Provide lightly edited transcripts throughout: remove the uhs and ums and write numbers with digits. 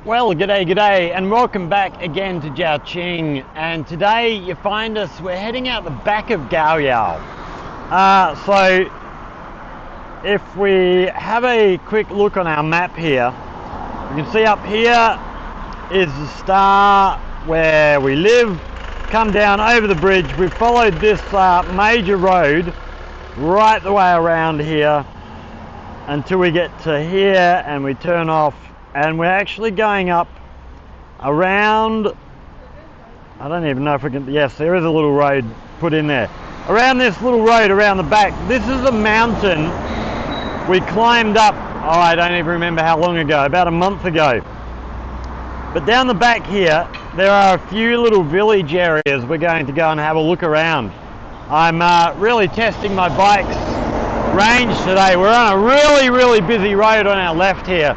Well, g'day, and welcome back again to Jiaoqing. And today you find us, we're heading out the back of Gaoyao. So if we have a quick look on our map here, you can see up here is the star where we live. Come down over the bridge. We've followed this major road right the way around here until we get to here and we turn off. And we're actually going up around, I don't even know if we can, yes, there is a little road put in there. Around this little road around the back, this is a mountain we climbed up, oh, I don't even remember how long ago, about a month ago. But down the back here, there are a few little village areas we're going to go and have a look around. I'm really testing my bike's range today. We're on a really busy road on our left here.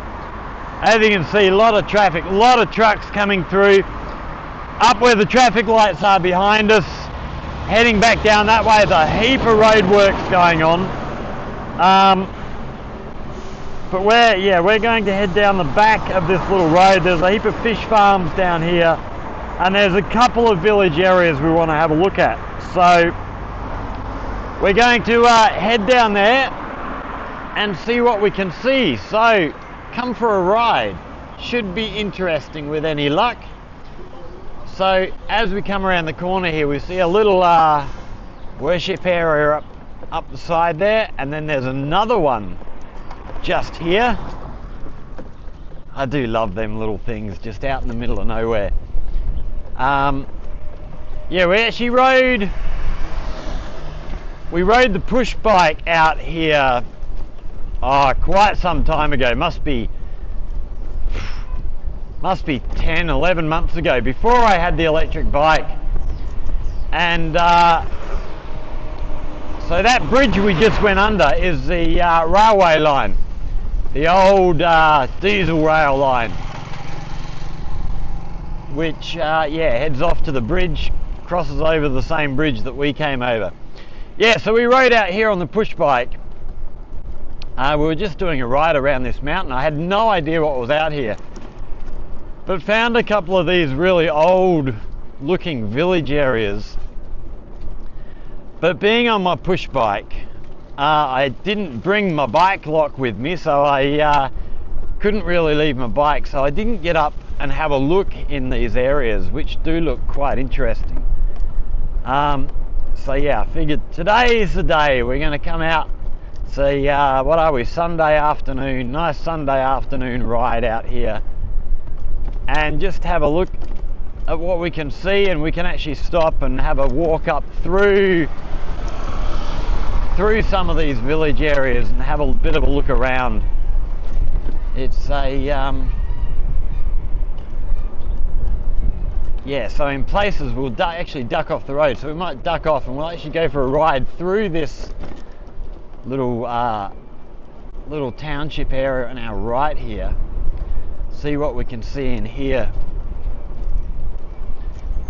As you can see, a lot of traffic, a lot of trucks coming through. Up where the traffic lights are behind us, heading back down that way, there's a heap of roadworks going on. But we're going to head down the back of this little road. There's a heap of fish farms down here, and there's a couple of village areas we want to have a look at. So we're going to head down there and see what we can see. So come for a ride. Should be interesting with any luck. So as we come around the corner here, we see a little worship area up the side there, and then there's another one just here. I do love them little things just out in the middle of nowhere. Yeah, we actually rode the push bike out here quite some time ago. Must be 10, 11 months ago, before I had the electric bike. And so that bridge we just went under is the railway line, the old diesel rail line, which heads off to the bridge, crosses over the same bridge that we came over. Yeah, so we rode out here on the push bike. We were just doing a ride around this mountain. I had no idea what was out here, but found a couple of these really old looking village areas. But being on my push bike, I didn't bring my bike lock with me, so I couldn't really leave my bike, so I didn't get up and have a look in these areas, which do look quite interesting. So yeah, I figured today is the day. We're going to come out, see what are we, Sunday afternoon, nice Sunday afternoon ride out here, and just have a look at what we can see. And we can actually stop and have a walk up through some of these village areas and have a bit of a look around. It's a so in places we'll actually duck off the road, so we might duck off and we'll actually go for a ride through this little township area on our right here, see what we can see in here,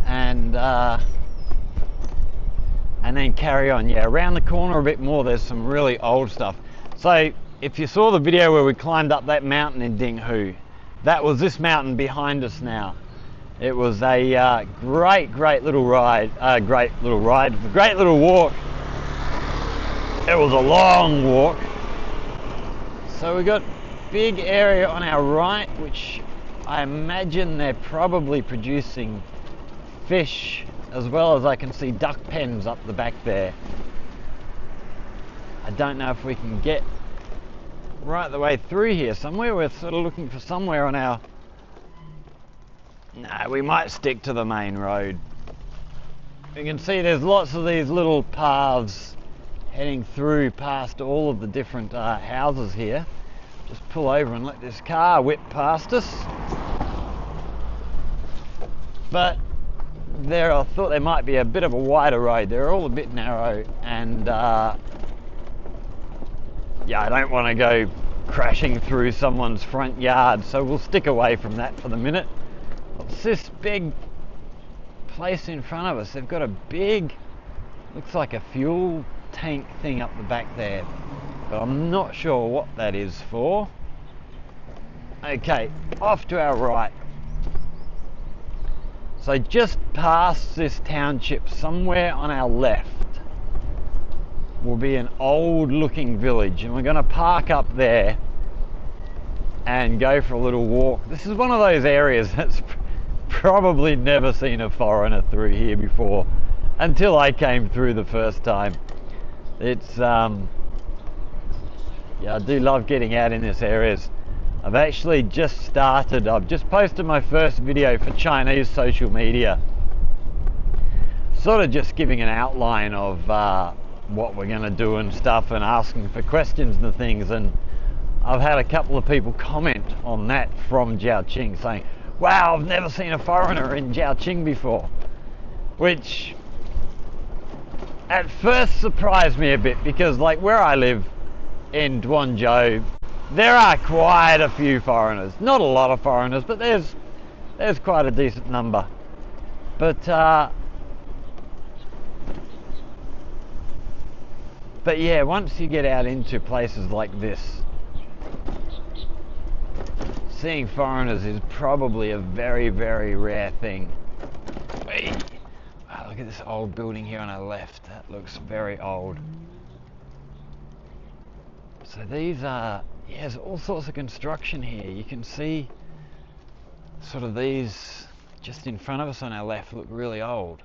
and then carry on. Yeah, around the corner a bit more, there's some really old stuff. So if you saw the video where we climbed up that mountain in Dinghu, that was this mountain behind us now. It was a great little ride, great little walk. It was a long walk. So we got big area on our right, which I imagine they're probably producing fish, as well as I can see duck pens up the back there. I don't know if we can get right the way through here somewhere. We're sort of looking for somewhere on our... No, we might stick to the main road. You can see there's lots of these little paths heading through past all of the different houses here. Just pull over and let this car whip past us. But I thought there might be a bit of a wider road. They're all a bit narrow, and I don't want to go crashing through someone's front yard, so we'll stick away from that for the minute. What's this big place in front of us? They've got a big, looks like a fuel tank thing up the back there, but I'm not sure what that is for. Okay, off to our right. So just past this township, somewhere on our left, will be an old looking village, and we're going to park up there and go for a little walk. This is one of those areas that's probably never seen a foreigner through here before, until I came through the first time. It's yeah, I do love getting out in this areas. I've actually just started, I've just posted my first video for Chinese social media, sort of just giving an outline of what we're going to do and stuff, and asking for questions and things, and I've had a couple of people comment on that from Jiaoqing saying, wow, I've never seen a foreigner in Jiaoqing before, which at first surprised me a bit, because like where I live in Guangzhou, there are quite a few foreigners. Not a lot of foreigners, but there's quite a decent number. But yeah, once you get out into places like this, seeing foreigners is probably a very, very rare thing. Hey. Wow, look at this old building here on our left. That looks very old. So these are, yeah, there's all sorts of construction here. You can see sort of these just in front of us on our left look really old.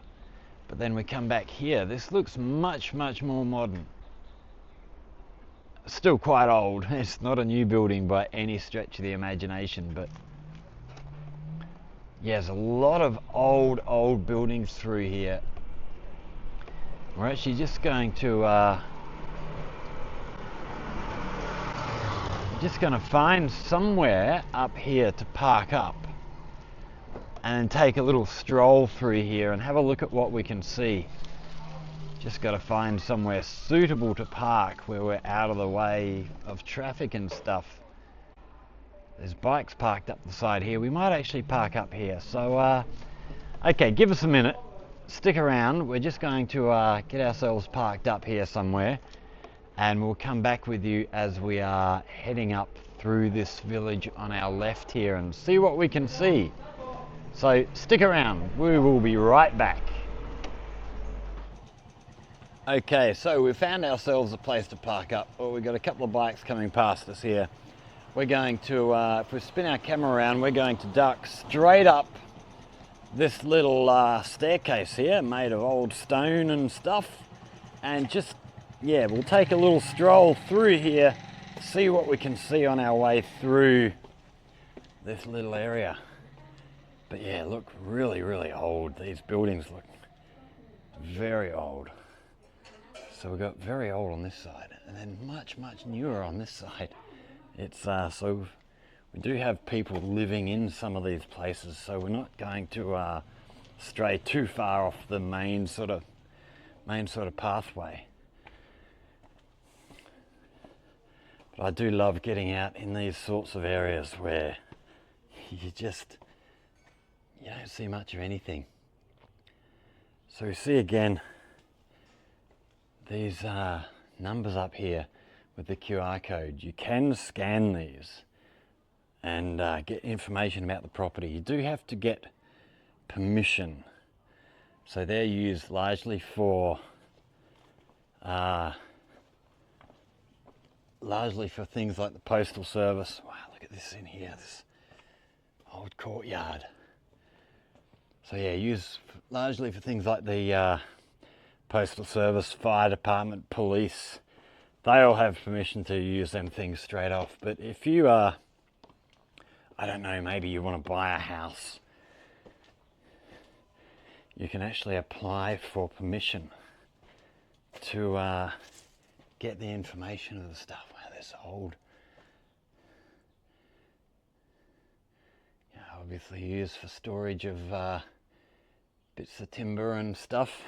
But then we come back here, this looks much, much more modern. Still quite old. It's not a new building by any stretch of the imagination, but yeah, there's a lot of old buildings through here. We're actually just going to find somewhere up here to park up and take a little stroll through here and have a look at what we can see. Just got to find somewhere suitable to park where we're out of the way of traffic and stuff. There's bikes parked up the side here. We might actually park up here. So, okay, give us a minute. Stick around. We're just going to get ourselves parked up here somewhere, and we'll come back with you as we are heading up through this village on our left here and see what we can see. So stick around. We will be right back. Okay, so we found ourselves a place to park up. Well, we've got a couple of bikes coming past us here. We're going to, if we spin our camera around, we're going to duck straight up this little staircase here, made of old stone and stuff. And just, yeah, we'll take a little stroll through here, see what we can see on our way through this little area. But yeah, look really, really old. These buildings look very old. So we've got very old on this side, and then much, much newer on this side. It's so we do have people living in some of these places, so we're not going to stray too far off the main sort of pathway. But I do love getting out in these sorts of areas where you don't see much of anything. So you see again these numbers up here with the QR code. You can scan these and get information about the property. You do have to get permission. So they're used largely for things like the postal service. Wow, look at this in here, this old courtyard. So yeah, used largely for things like the postal service, fire department, police. They all have permission to use them things straight off. But if you I don't know, maybe you want to buy a house, you can actually apply for permission to get the information of the stuff. Wow, that's old. Yeah, obviously used for storage of bits of timber and stuff.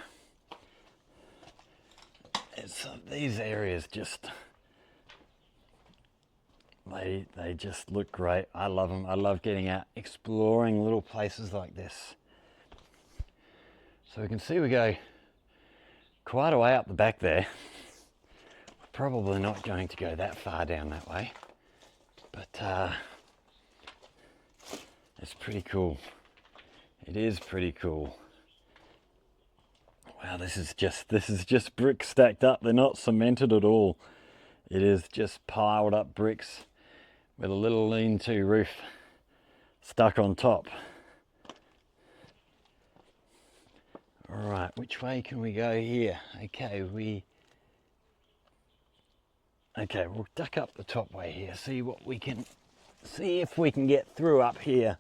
These areas just, they just look great. I love them. I love getting out, exploring little places like this. So we can see we go quite a way up the back there. We're probably not going to go that far down that way, but It's pretty cool. It is pretty cool. Wow, this is just bricks stacked up. They're not cemented at all. It is just piled up bricks with a little lean-to roof stuck on top. All right, which way can we go here? Okay, we'll duck up the top way here, see if we can get through up here.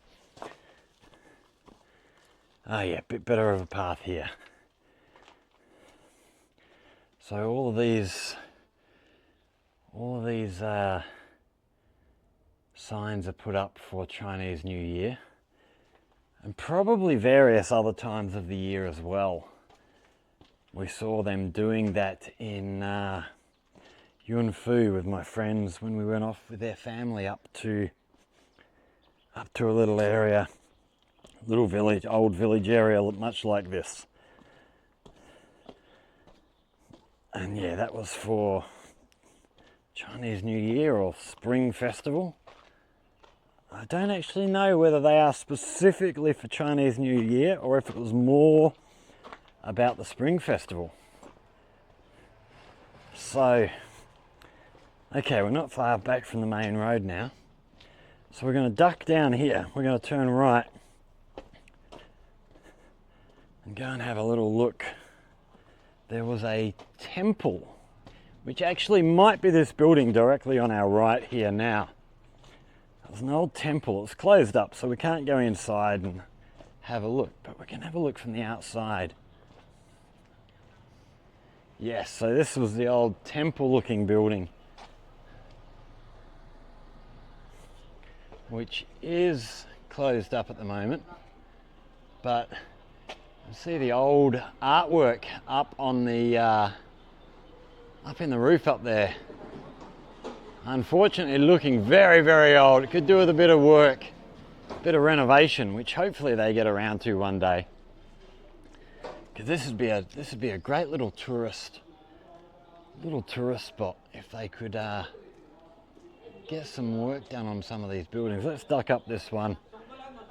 Oh yeah, a bit better of a path here. So all of these signs are put up for Chinese New Year, and probably various other times of the year as well. We saw them doing that in Yunfu with my friends when we went off with their family up to a little area, little village, old village area, much like this. And yeah, that was for Chinese New Year or Spring Festival. I don't actually know whether they are specifically for Chinese New Year or if it was more about the Spring Festival. So, okay, we're not far back from the main road now. So we're going to duck down here. We're going to turn right and go and have a little look. There was a temple, which actually might be this building directly on our right here now. There's an old temple. It's closed up, so we can't go inside and have a look, but we can have a look from the outside. Yes, so this was the old temple-looking building, which is closed up at the moment, but you see the old artwork up on the up in the roof up there. Unfortunately looking very, very old. It could do with a bit of work, a bit of renovation, which hopefully they get around to one day. Because this would be a great little tourist spot if they could get some work done on some of these buildings. Let's duck up this one,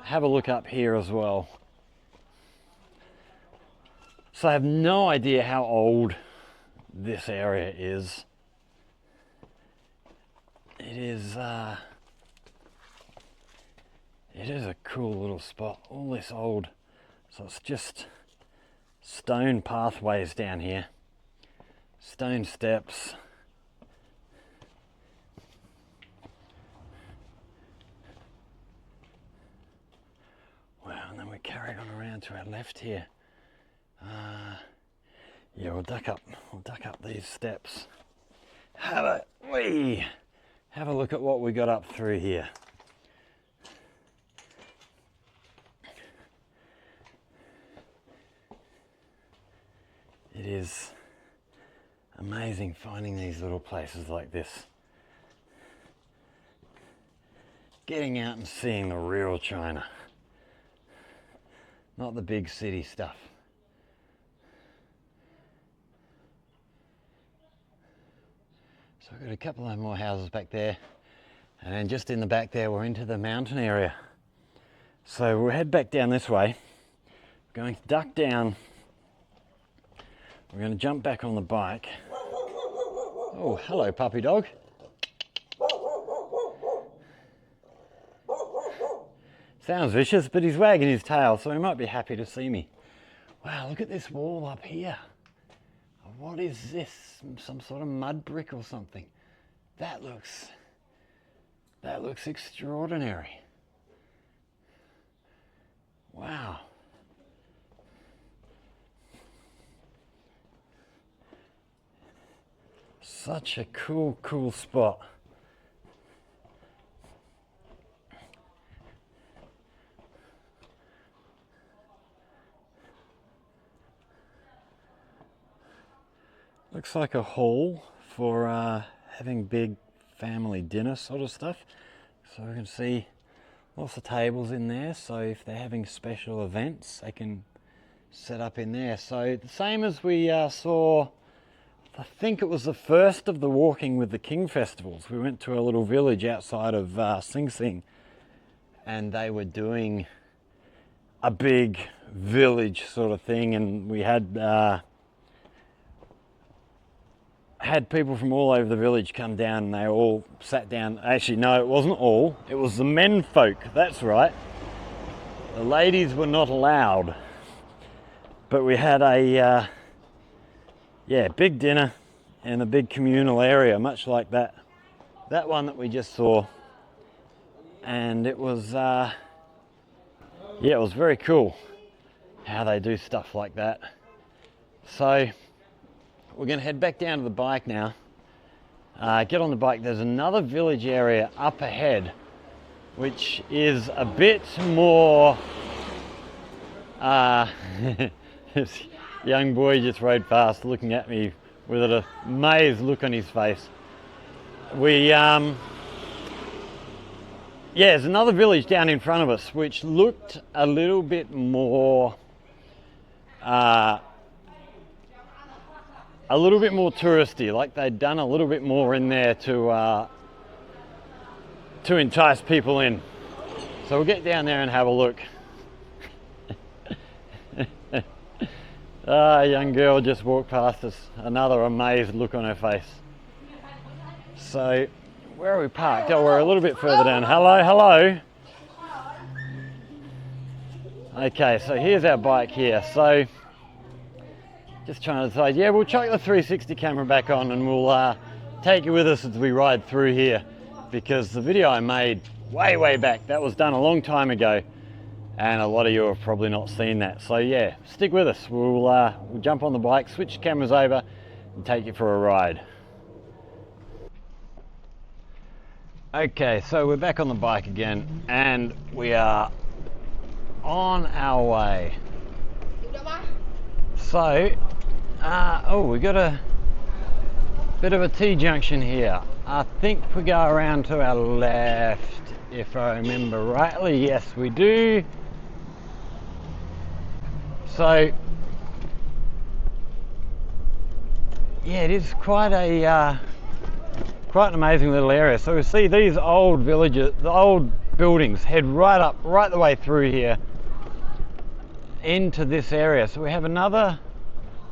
have a look up here as well. So I have no idea how old this area is. It is a cool little spot. All this old, so it's just stone pathways down here, stone steps. Wow, and then we carry on around to our left here. Yeah, we'll duck up these steps. Have a look at what we got up through here. It is amazing finding these little places like this. Getting out and seeing the real China. Not the big city stuff. So we've got a couple of more houses back there, and then just in the back there we're into the mountain area. So we'll head back down this way. We're going to duck down. We're going to jump back on the bike. Oh, hello puppy dog. Sounds vicious, but he's wagging his tail, so he might be happy to see me. Wow, look at this wall up here. What is this? Some sort of mud brick or something? That looks extraordinary. Wow. Such a cool spot. Looks like a hall for having big family dinner sort of stuff. So we can see lots of tables in there, so if they're having special events they can set up in there. So the same as we saw, I think it was the first of the Walking with the King festivals. We went to a little village outside of Sing Sing, and they were doing a big village sort of thing, and we had people from all over the village come down, and they all sat down. Actually, no, it wasn't all. It was the men folk. That's right. The ladies were not allowed. But we had a big dinner in a big communal area, much like that one that we just saw. And it was it was very cool how they do stuff like that. So we're going to head back down to the bike now. Get on the bike. There's another village area up ahead, which is a bit more... this young boy just rode past looking at me with an amazed look on his face. There's another village down in front of us which looked a little bit more touristy, like they'd done a little bit more in there to entice people in. So we'll get down there and have a look. A young girl just walked past us, another amazed look on her face. So, where are we parked? Oh, we're a little bit further down. Hello. Okay, so here's our bike here. So, just trying to decide, we'll chuck the 360 camera back on and we'll take you with us as we ride through here, because the video I made way back, that was done a long time ago, and a lot of you have probably not seen that. So stick with us. We'll jump on the bike, switch cameras over, and take you for a ride. Okay, so we're back on the bike again, and we are on our way. So, we got a bit of a T-junction here. I think we go around to our left, if I remember rightly. Yes, we do. So, it is quite an amazing little area. So we see these old villages, the old buildings head right up, right the way through here into this area. So we have another,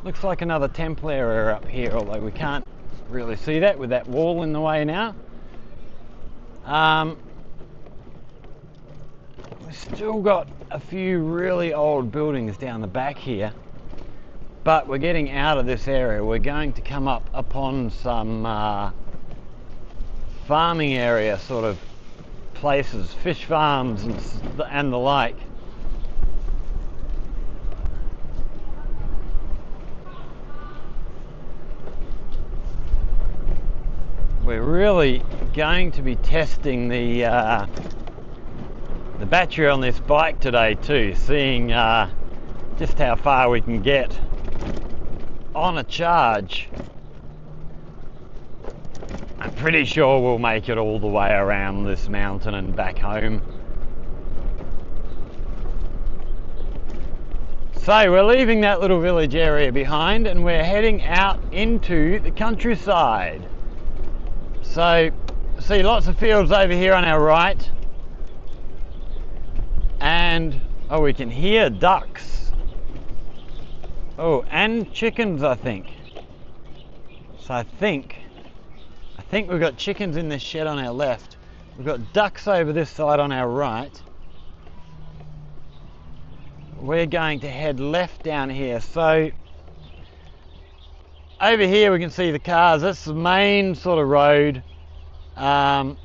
looks like another temple area up here, although we can't really see that with that wall in the way now. We've still got a few really old buildings down the back here, but we're getting out of this area. We're going to come up upon some farming area sort of places, fish farms and the like. We're really going to be testing the battery on this bike today too, seeing just how far we can get on a charge. I'm pretty sure we'll make it all the way around this mountain and back home. So we're leaving that little village area behind and we're heading out into the countryside. So see lots of fields over here on our right, and we can hear ducks. And chickens, I think. So I think we've got chickens in this shed on our left. We've got ducks over this side on our right. We're going to head left down here. So over here we can see the cars. That's the main sort of road. Are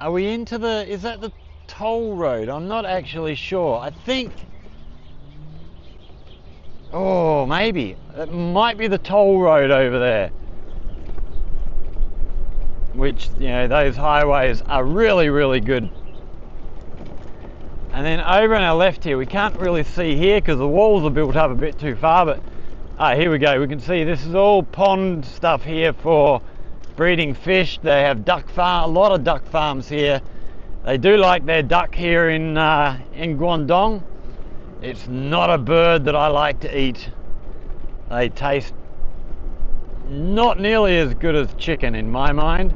we into is that the toll road? I'm not actually sure. I think, maybe it might be the toll road over there, which, those highways are really good. And then over on our left here, we can't really see here because the walls are built up a bit too far, but here we go. We can see this is all pond stuff here for breeding fish. They have a lot of duck farms here. They do like their duck here in Guangdong. It's not a bird that I like to eat. They taste not nearly as good as chicken in my mind.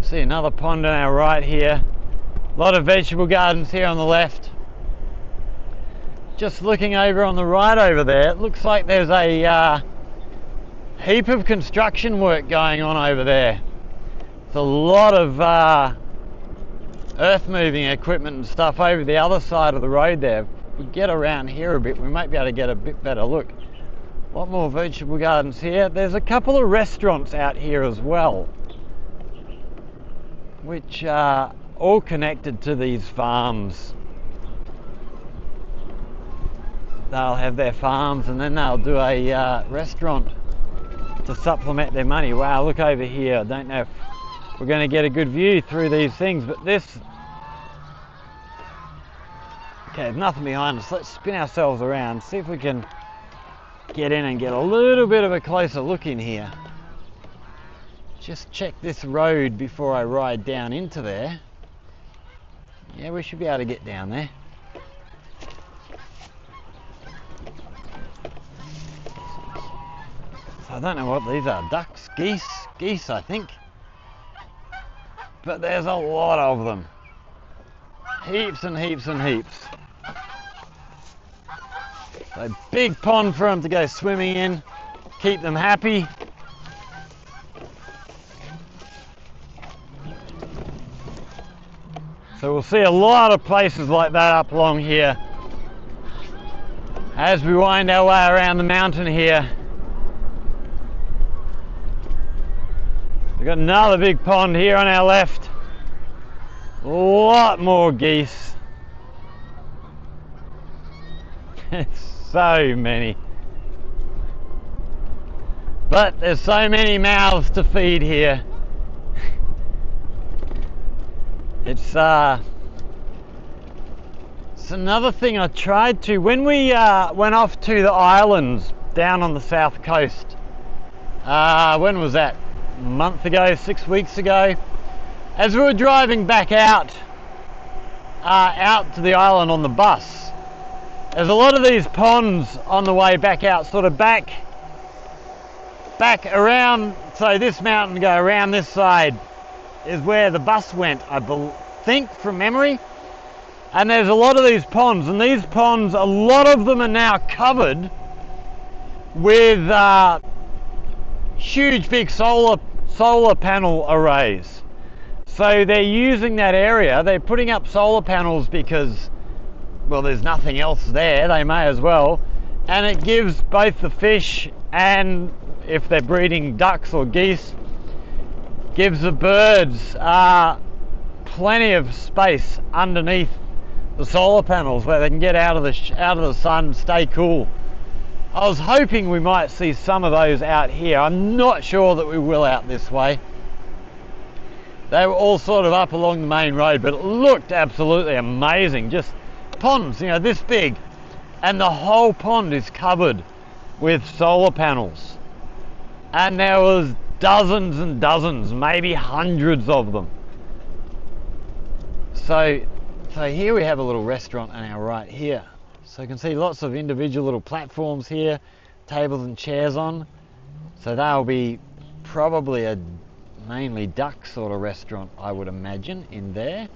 See another pond on our right here. A lot of vegetable gardens here on the left. Just looking over on the right over there, it looks like there's a heap of construction work going on over there. There's a lot of earth moving equipment and stuff over the other side of the road there. If we get around here a bit, we might be able to get a bit better look. A lot more vegetable gardens here. There's a couple of restaurants out here as well, which are all connected to these farms. They'll have their farms and then they'll do a restaurant to supplement their money. Wow, look over here. I don't know if we're going to get a good view through these things, but this... Okay, there's nothing behind us. Let's spin ourselves around, see if we can get in and get a little bit of a closer look in here. Just check this road before I ride down into there. Yeah, we should be able to get down there. So I don't know what these are. Ducks? Geese, I think. But there's a lot of them. Heaps and heaps and heaps. So big pond for them to go swimming in. Keep them happy. So we'll see a lot of places like that up along here as we wind our way around the mountain here. We've got another big pond here on our left. A lot more geese. So many. But there's so many mouths to feed here. It's another thing I tried to, when we went off to the islands down on the south coast, when was that? A month ago, 6 weeks ago, as we were driving back out to the island on the bus, there's a lot of these ponds on the way back out, sort of back around, so this mountain go around this side is where the bus went, I think, from memory. And there's a lot of these ponds, and these ponds, a lot of them are now covered with huge big solar panel arrays. So they're using that area, they're putting up solar panels because, well, there's nothing else there, they may as well, and it gives both the fish and, if they're breeding ducks or geese, gives the birds plenty of space underneath the solar panels where they can get out of the sun and stay cool. I was hoping we might see some of those out here. I'm not sure that we will out this way. They were all sort of up along the main road, but it looked absolutely amazing. Just ponds, you know, this big, and the whole pond is covered with solar panels. And there was dozens and dozens, maybe hundreds of them. So here we have a little restaurant on our right here. So you can see lots of individual little platforms here, tables and chairs on. So that'll be probably a mainly duck sort of restaurant, I would imagine, in there.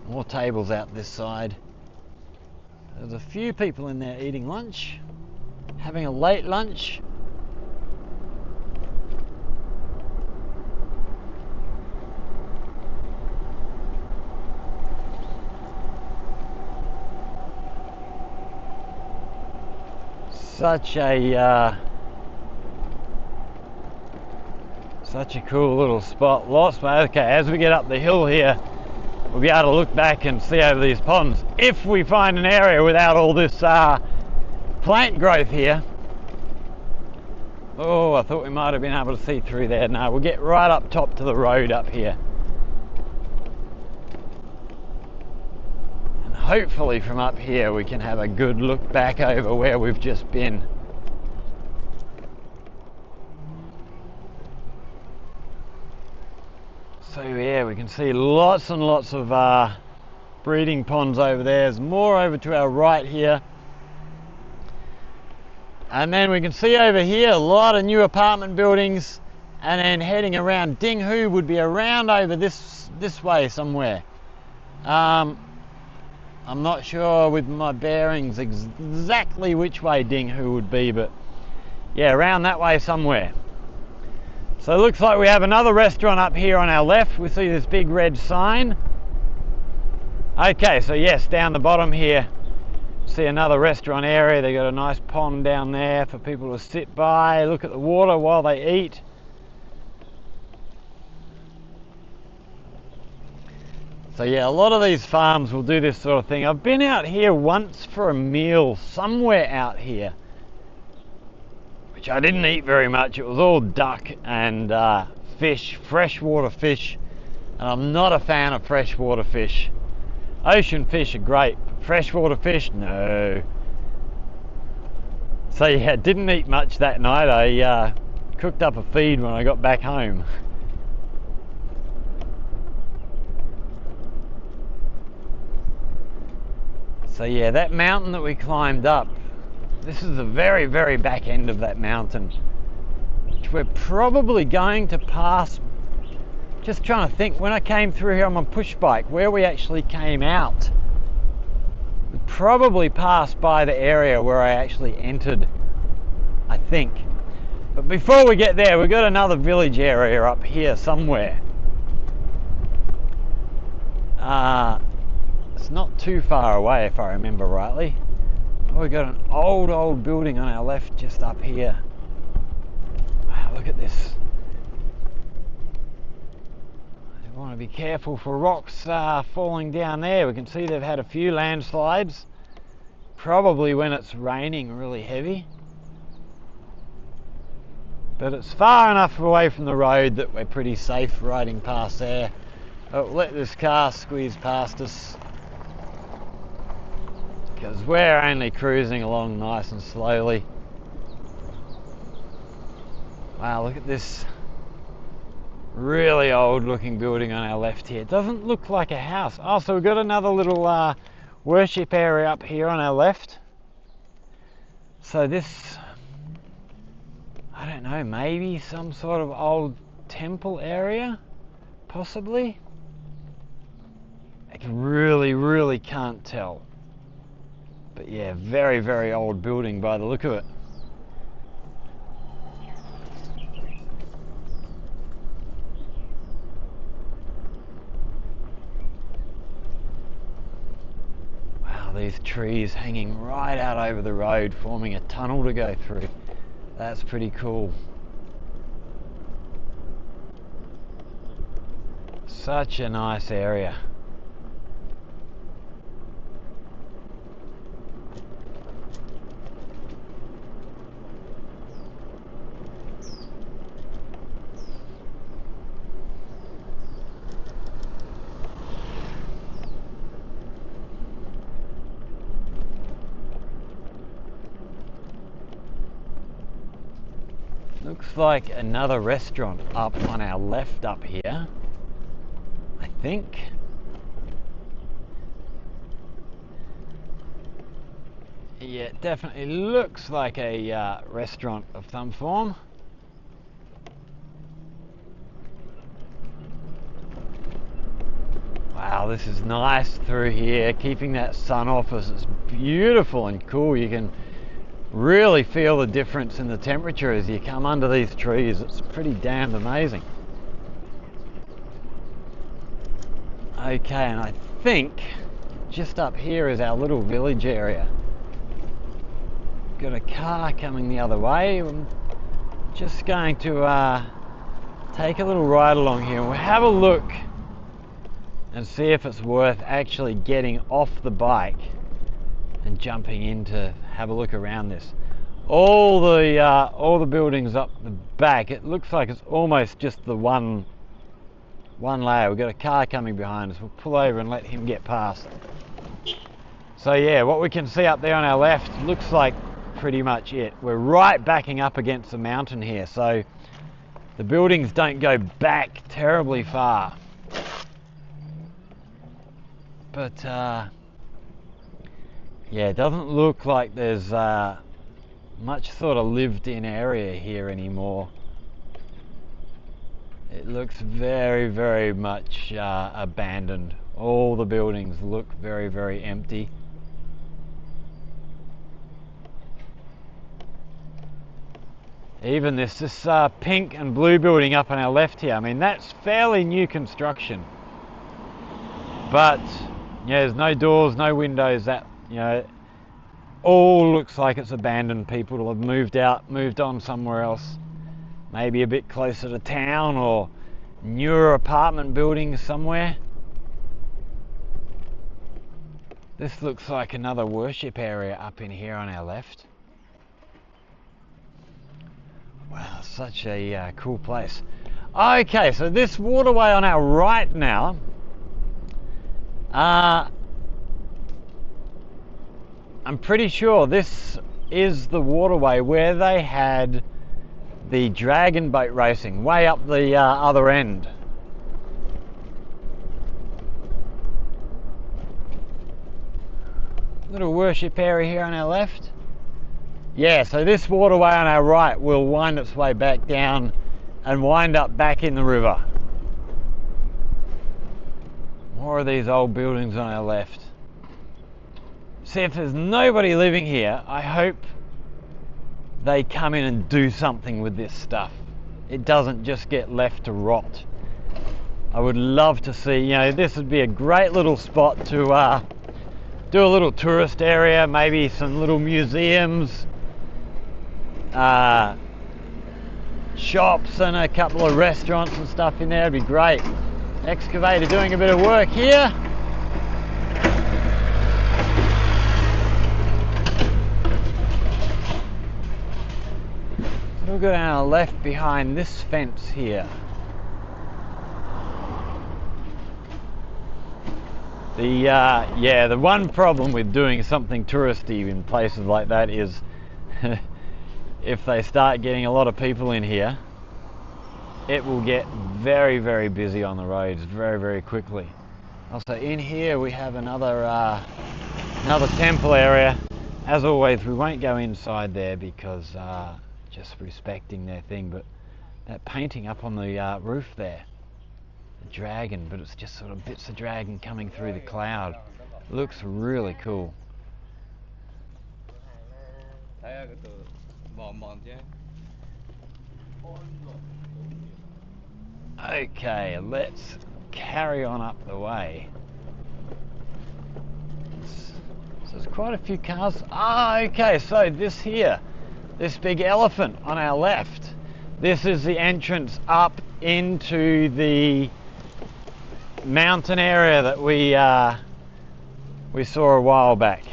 More tables out this side. There's a few people in there eating lunch, having a late lunch. Such a cool little spot. Lots, okay, as we get up the hill here, we'll be able to look back and see over these ponds if we find an area without all this plant growth here. Oh, I thought we might have been able to see through there. No, we'll get right up top to the road up here. And hopefully from up here we can have a good look back over where we've just been. So yeah, we can see lots and lots of breeding ponds over there. There's more over to our right here. And then we can see over here a lot of new apartment buildings, and then heading around Dinghu would be around over this way somewhere. I'm not sure with my bearings exactly which way Dinghu would be, but yeah, around that way somewhere. So it looks like we have another restaurant up here on our left. We see this big red sign. Okay, so yes, down the bottom here, see another restaurant area. They got a nice pond down there for people to sit by, look at the water while they eat. So yeah, a lot of these farms will do this sort of thing. I've been out here once for a meal somewhere out here, which I didn't eat very much. It was all duck and fish, freshwater fish, and I'm not a fan of freshwater fish. Ocean fish are great, but freshwater fish, no. So yeah, didn't eat much that night. I cooked up a feed when I got back home. So yeah, that mountain that we climbed up, this is the very, very back end of that mountain, which we're probably going to pass. Just trying to think, when I came through here on my push bike, where we actually came out, we probably passed by the area where I actually entered, I think. But before we get there, we've got another village area up here somewhere. It's not too far away if I remember rightly. Oh, we've got an old building on our left just up here. Wow, look at this. You want to be careful for rocks falling down there. We can see they've had a few landslides, probably when it's raining really heavy. But it's far enough away from the road that we're pretty safe riding past there. Oh, let this car squeeze past us, because we're only cruising along nice and slowly. Wow, look at this really old looking building on our left here. It doesn't look like a house. Oh, so we've got another little worship area up here on our left. So this, I don't know, maybe some sort of old temple area, possibly. I really can't tell. But yeah, very, very old building by the look of it. Wow, these trees hanging right out over the road, forming a tunnel to go through. That's pretty cool. Such a nice area. Looks like another restaurant up on our left up here, I think. Yeah, it definitely looks like a restaurant of some form. Wow, this is nice through here, keeping that sun off us. It's beautiful and cool. You can really feel the difference in the temperature as you come under these trees. It's pretty damn amazing. Okay, and I think just up here is our little village area. Got a car coming the other way. I'm just going to take a little ride along here and we'll have a look and see if it's worth actually getting off the bike and jumping in to have a look around this. All the buildings up the back, it looks like it's almost just the one layer. We've got a car coming behind us. We'll pull over and let him get past. So yeah, what we can see up there on our left looks like pretty much it. We're right backing up against the mountain here, so the buildings don't go back terribly far. But yeah, it doesn't look like there's much sort of lived in area here anymore. It looks very, very much abandoned. All the buildings look very, very empty. Even this pink and blue building up on our left here, I mean, that's fairly new construction. But, yeah, there's no doors, no windows, that, you know, all looks like it's abandoned. People will have moved out, moved on somewhere else. Maybe a bit closer to town or newer apartment buildings somewhere. This looks like another worship area up in here on our left. Wow, such a cool place. Okay, so this waterway on our right now, I'm pretty sure this is the waterway where they had the dragon boat racing, way up the other end. Little worship area here on our left. Yeah, so this waterway on our right will wind its way back down and wind up back in the river. More of these old buildings on our left. See, if there's nobody living here, I hope they come in and do something with this stuff. It doesn't just get left to rot. I would love to see, you know, this would be a great little spot to do a little tourist area, maybe some little museums, shops and a couple of restaurants and stuff in there. It'd be great. Excavator doing a bit of work here. We'll go down our left behind this fence here. The one problem with doing something touristy in places like that is if they start getting a lot of people in here, it will get very, very busy on the roads very, very quickly. Also in here we have another temple area. As always, we won't go inside there because just respecting their thing, but that painting up on the roof there, the dragon, but it's just sort of bits of dragon coming through the cloud. Looks really cool. Okay, let's carry on up the way. So there's quite a few cars. Okay, so this here, this big elephant on our left, this is the entrance up into the mountain area that we saw a while back.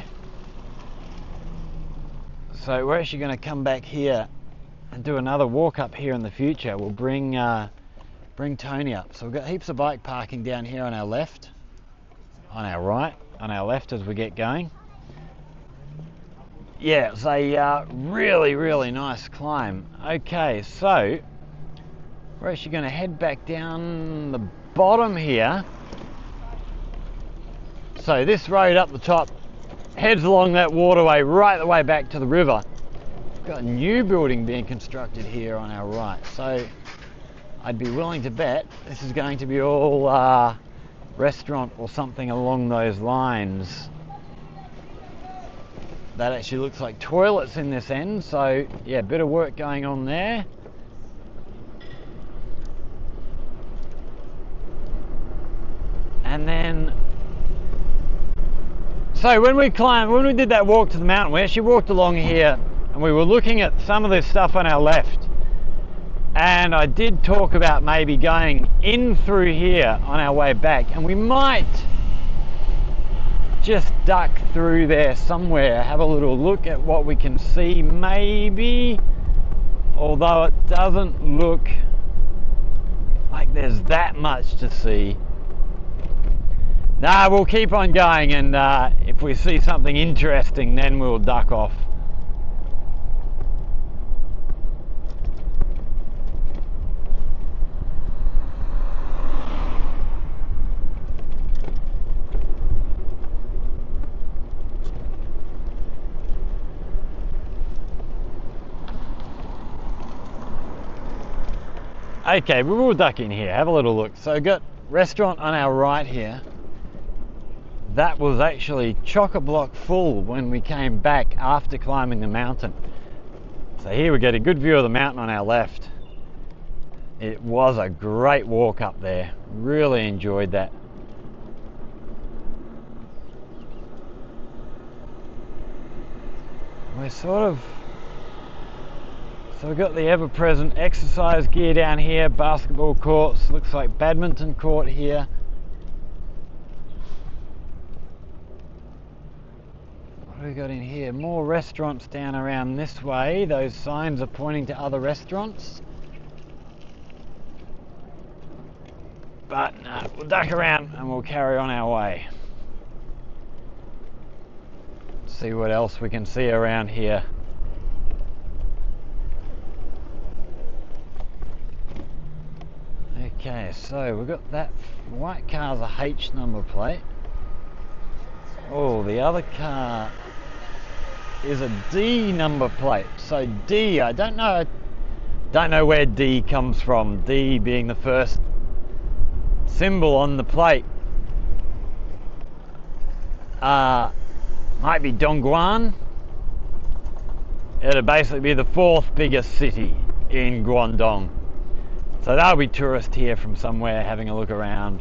So we're actually going to come back here and do another walk up here in the future. We'll bring Tony up. So we've got heaps of bike parking down here on our left, on our right, on our left as we get going. Yeah, it's a really, really nice climb. Okay, so we're actually going to head back down the bottom here. So this road up the top heads along that waterway right the way back to the river. We've got a new building being constructed here on our right. So I'd be willing to bet this is going to be all restaurant or something along those lines. That actually looks like toilets in this end, so yeah, a bit of work going on there. And then, so when we did that walk to the mountain, we actually walked along here and we were looking at some of this stuff on our left. And I did talk about maybe going in through here on our way back, and we might just duck through there somewhere, have a little look at what we can see maybe, although it doesn't look like there's that much to see. Nah, we'll keep on going, and if we see something interesting then we'll duck off. Okay, we will duck in here, have a little look. So we've got restaurant on our right here. That was actually chock-a-block full when we came back after climbing the mountain. So here we get a good view of the mountain on our left. It was a great walk up there. Really enjoyed that. We're so we've got the ever-present exercise gear down here, basketball courts, looks like badminton court here. What do we got in here? More restaurants down around this way. Those signs are pointing to other restaurants. But no, we'll duck around and we'll carry on our way. See what else we can see around here. Okay, so we've got that white car's a H number plate. Oh, the other car is a D number plate. So D, I don't know where D comes from. D being the first symbol on the plate. Might be Dongguan. It'll basically be the 4th biggest city in Guangdong. So there'll be tourists here from somewhere having a look around.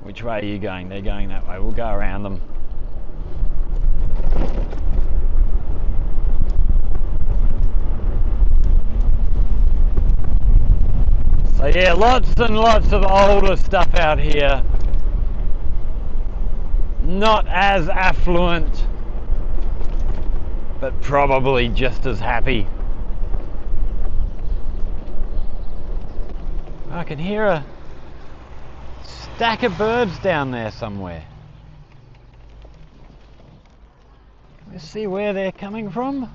Which way are you going? They're going that way. We'll go around them. So yeah, lots and lots of older stuff out here. Not as affluent, but probably just as happy. I can hear a stack of birds down there somewhere. Let's see where they're coming from.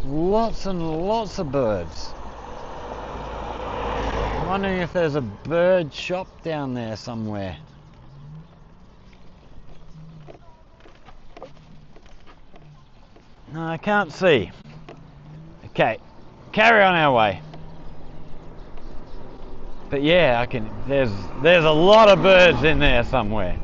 Lots and lots of birds. I'm wondering if there's a bird shop down there somewhere. No, I can't see. Okay, carry on our way. But yeah, there's a lot of birds in there somewhere.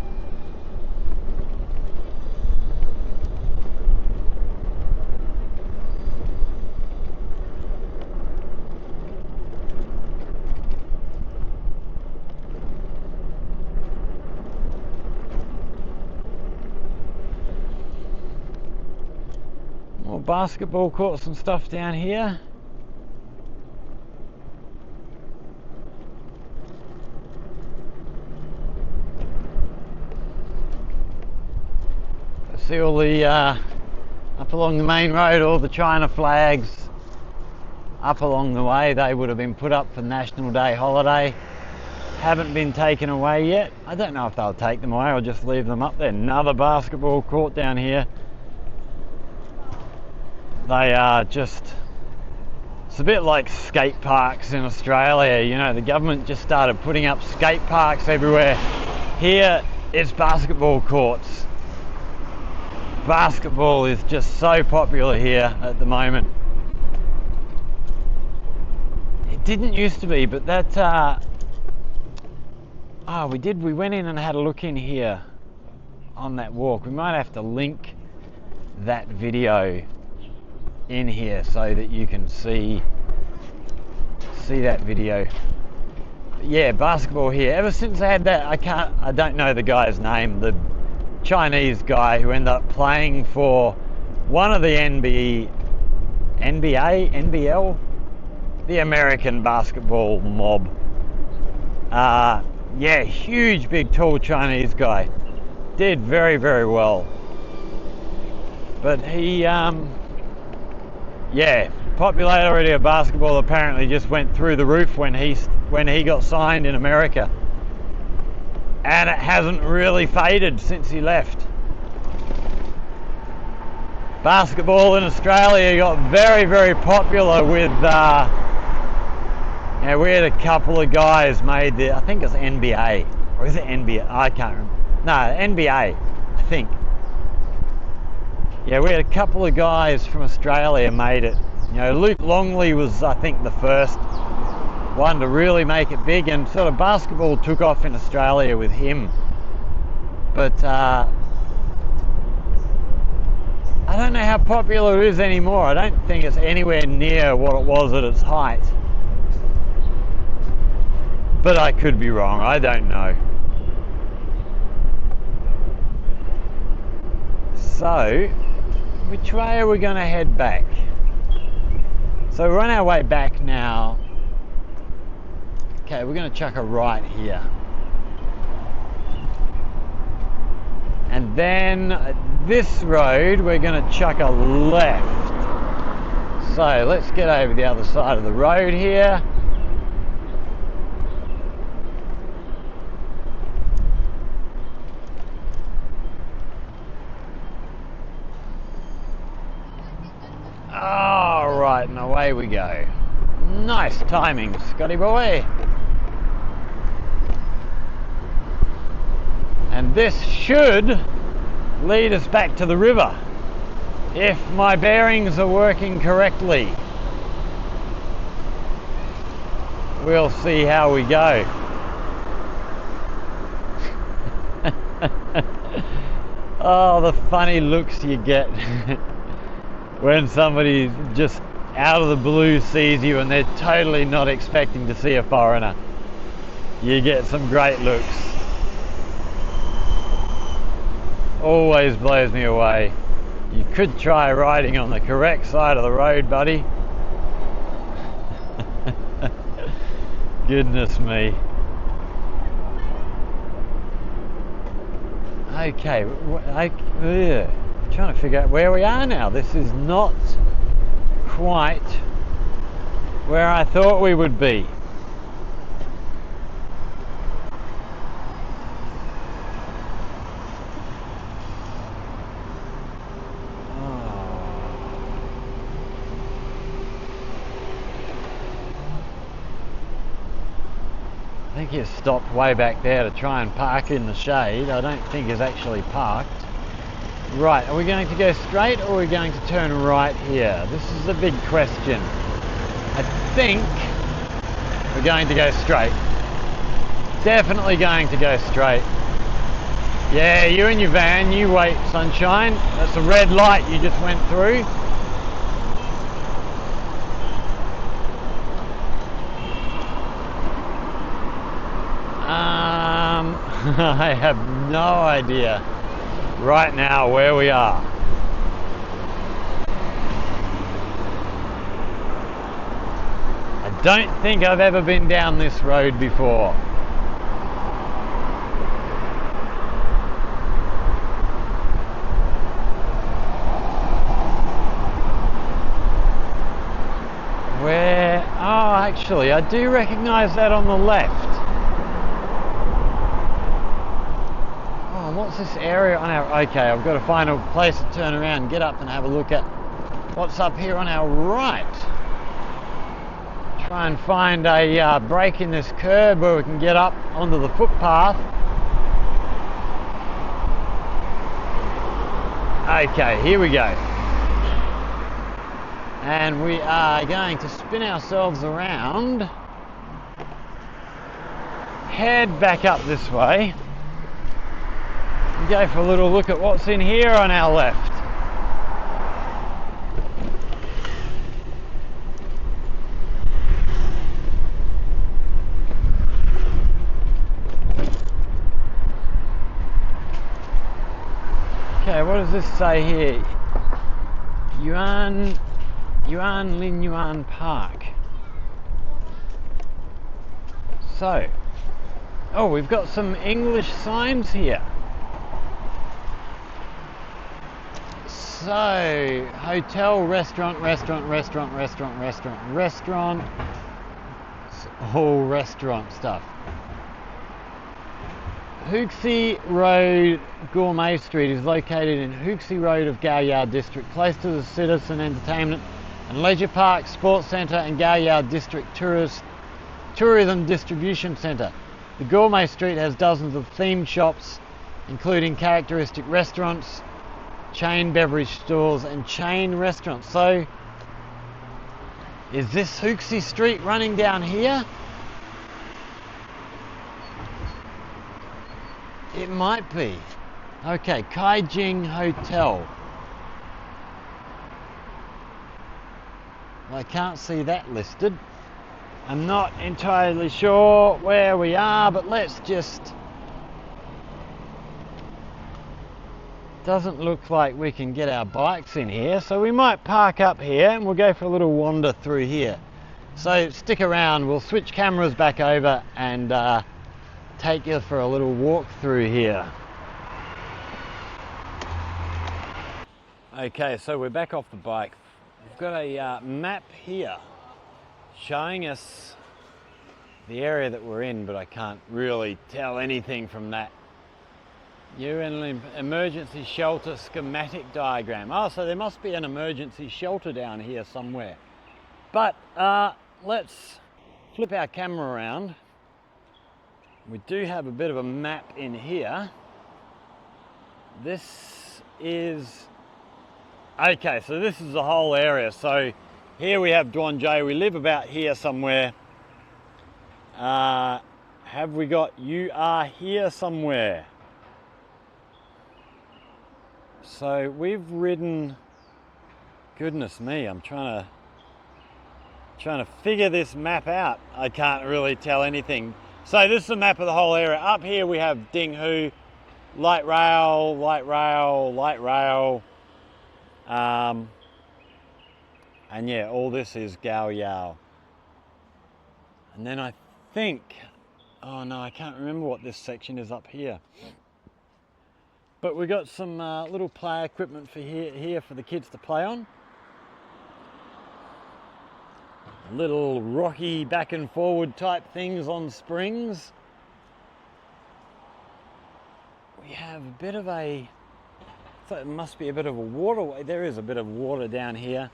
More basketball courts and stuff down here. See all the up along the main road, all the China flags up along the way. They would have been put up for National Day holiday. Haven't been taken away yet. I don't know if they'll take them away or just leave them up there. Another basketball court down here. They are just, it's a bit like skate parks in Australia. You know, the government just started putting up skate parks everywhere. Here it's basketball courts. Basketball is just so popular here at the moment. It didn't used to be, but that we went in and had a look in here on that walk. We might have to link that video in here so that you can see that video. But yeah, basketball here. Ever since I had that, I don't know the guy's name, the Chinese guy who ended up playing for one of the NBL, the American basketball mob. Yeah, huge, big, tall Chinese guy. Did very, very well. But he, yeah, popularity of basketball apparently just went through the roof when he got signed in America. And it hasn't really faded since he left. Basketball in Australia got very, very popular with, we had a couple of guys made I think it's NBA, or is it NBA? I can't remember. No, NBA, I think. Yeah, we had a couple of guys from Australia made it You know, Luke Longley was, I think, the first one to really make it big, and sort of basketball took off in Australia with him. But I don't know how popular it is anymore. I don't think it's anywhere near what it was at its height. But I could be wrong, I don't know. So, which way are we going to head back? So we're on our way back now. Okay, we're going to chuck a right here. And then this road, we're going to chuck a left. So let's get over the other side of the road here. All right, and away we go. Nice timing, Scotty boy. And this should lead us back to the river, if my bearings are working correctly. We'll see how we go. Oh, the funny looks you get when somebody just out of the blue sees you and they're totally not expecting to see a foreigner. You get some great looks. Always blows me away. You could try riding on the correct side of the road, buddy. Goodness me. Okay, trying to figure out where we are now. This is not quite where I thought we would be. I think he's stopped way back there to try and park in the shade. I don't think he's actually parked. Right, are we going to go straight or are we going to turn right here? This is a big question. I think we're going to go straight. Definitely going to go straight. Yeah, you and your van, you wait, sunshine. That's a red light you just went through. I have no idea right now where we are. I don't think I've ever been down this road before. Where? Oh, actually, I do recognize that on the left. What's this area on our... Okay, I've got to find a place to turn around, get up and have a look at what's up here on our right. Try and find a break in this curb where we can get up onto the footpath. Okay, here we go. And we are going to spin ourselves around, head back up this way. Go for a little look at what's in here on our left. Okay, what does this say here? Yuan Lin Yuan Park. So, oh, we've got some English signs here. So, hotel, restaurant, all restaurant stuff. Hooksy Road Gourmet Street is located in Hooksy Road of Gaoyao District, close to the Citizen Entertainment and Leisure Park, Sports Centre and Gaoyao District Tourism Distribution Centre. The Gourmet Street has dozens of themed shops, including characteristic restaurants, chain beverage stores and chain restaurants. So Is this Hooksy Street running down here? It might be. Okay, Kaijing Hotel. I can't see that listed. I'm not entirely sure where we are, but let's just... Doesn't look like we can get our bikes in here, so we might park up here and we'll go for a little wander through here. So stick around, we'll switch cameras back over and take you for a little walk through here. Okay, so we're back off the bike. We've got a map here showing us the area that we're in, but I can't really tell anything from that. UN emergency shelter schematic diagram. Oh, so there must be an emergency shelter down here somewhere. But let's flip our camera around. We do have a bit of a map in here. This is... Okay, so this is the whole area. So here we have Gaoyao. We live about here somewhere. Have we got you are here somewhere? So we've ridden, goodness me, I'm trying to figure this map out. I can't really tell anything. So this is a map of the whole area. Up here we have Dinghu, light rail, light rail, light rail. And yeah, all this is Gaoyao. And then I think, oh no, I can't remember what this section is up here. But we've got some little play equipment for here for the kids to play on. Little rocky back and forward type things on springs. We have a bit of a, so it must be a bit of a waterway. There is a bit of water down here,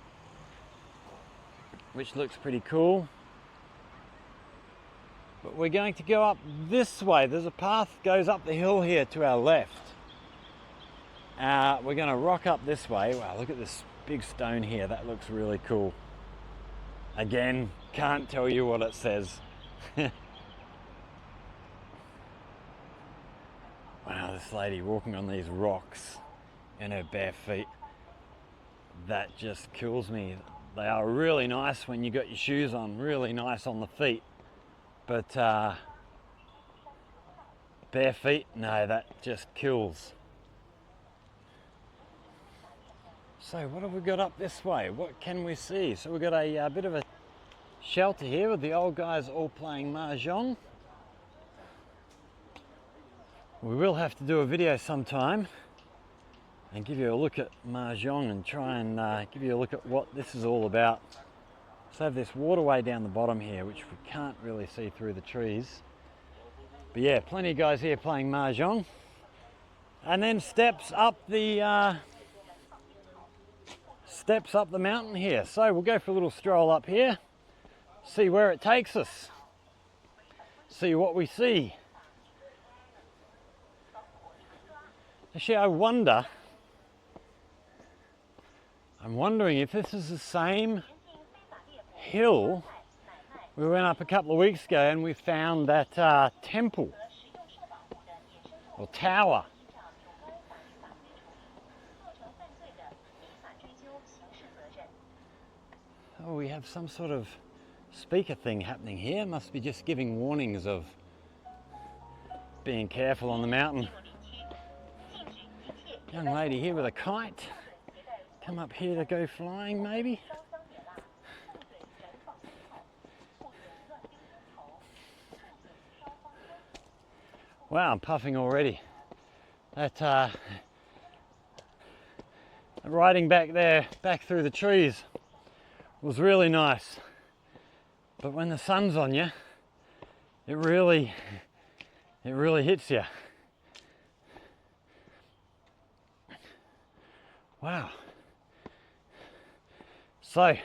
which looks pretty cool. But we're going to go up this way. There's a path that goes up the hill here to our left. We're going to rock up this way. Wow, look at this big stone here. That looks really cool. Again, can't tell you what it says. Wow, this lady walking on these rocks in her bare feet. That just kills me. They are really nice when you got your shoes on, really nice on the feet. But bare feet, no, that just kills. So what have we got up this way? What can we see? So we've got a bit of a shelter here with the old guys all playing mahjong. We will have to do a video sometime and give you a look at mahjong and try and give you a look at what this is all about. So I have this waterway down the bottom here, which we can't really see through the trees. But yeah, plenty of guys here playing mahjong. And then steps up the mountain here. So we'll go for a little stroll up here, see where it takes us, see what we see. Actually, I'm wondering if this is the same hill we went up a couple of weeks ago and we found that temple or tower. Oh, we have some sort of speaker thing happening here. Must be just giving warnings of being careful on the mountain. Young lady here with a kite. Come up here to go flying maybe. Wow, I'm puffing already. That riding back there, back through the trees was really nice. But when the sun's on you, it really hits you. Wow. So,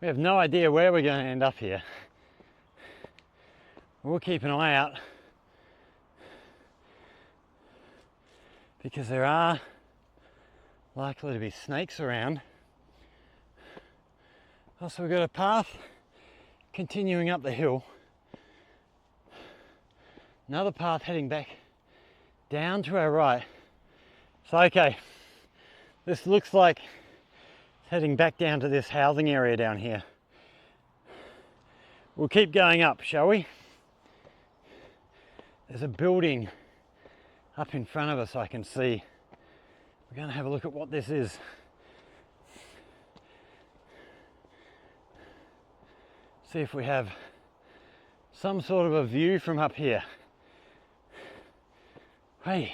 we have no idea where we're going to end up here. We'll keep an eye out because there are likely to be snakes around. Also, we've got a path continuing up the hill. Another path heading back down to our right. So, okay, this looks like it's heading back down to this housing area down here. We'll keep going up, shall we? There's a building up in front of us I can see. We're going to have a look at what this is. See if we have some sort of a view from up here. Hey.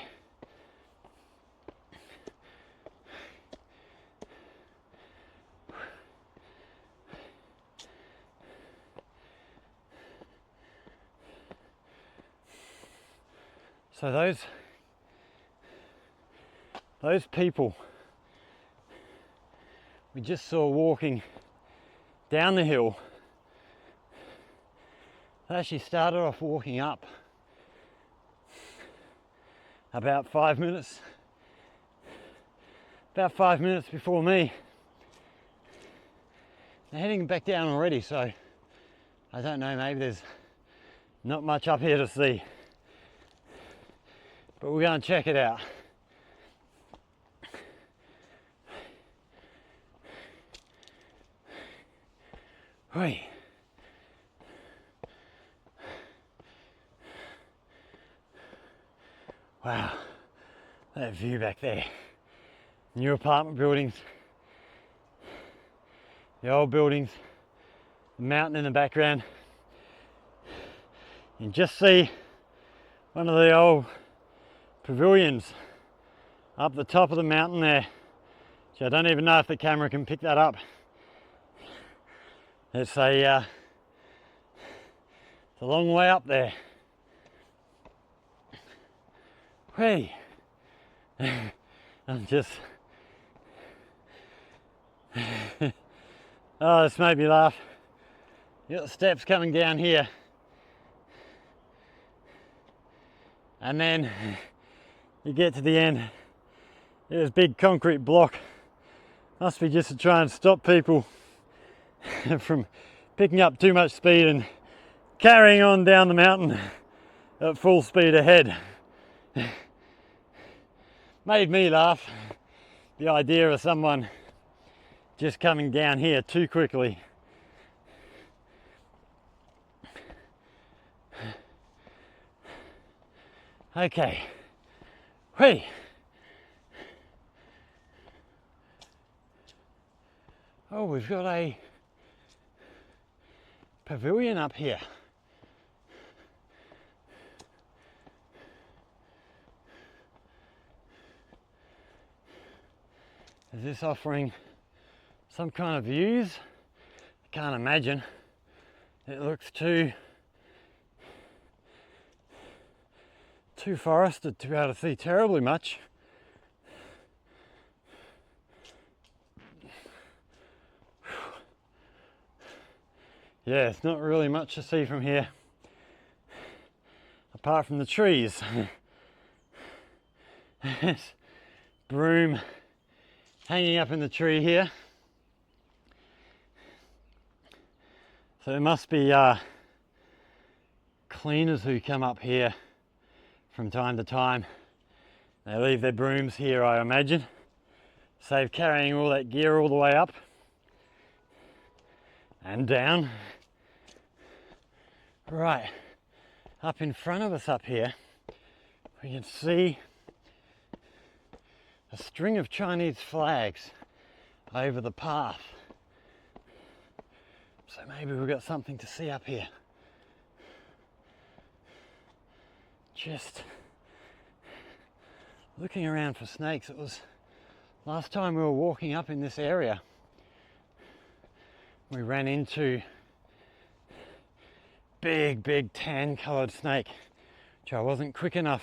So those people we just saw walking down the hill, they actually started off walking up about 5 minutes before me. They're heading back down already, so I don't know, maybe there's not much up here to see. But we're going to check it out. Hey. Wow, that view back there. New apartment buildings, the old buildings, the mountain in the background. You can just see one of the old pavilions up the top of the mountain there, which I don't even know if the camera can pick that up. It's a long way up there. Hey, I'm just oh, this made me laugh. You got the steps coming down here, and then you get to the end, there's a big concrete block. Must be just to try and stop people from picking up too much speed and carrying on down the mountain at full speed ahead. Made me laugh, the idea of someone just coming down here too quickly. Okay, hey. Oh, we've got a pavilion up here. Is this offering some kind of views? I can't imagine. It looks too forested to be able to see terribly much. Yeah, it's not really much to see from here, apart from the trees. There's broom hanging up in the tree here. So there must be cleaners who come up here from time to time. They leave their brooms here, I imagine. Save carrying all that gear all the way up and down. Right, up in front of us up here, we can see a string of Chinese flags over the path. So maybe we've got something to see up here. Just looking around for snakes. It was last time we were walking up in this area, we ran into big tan coloured snake, which I wasn't quick enough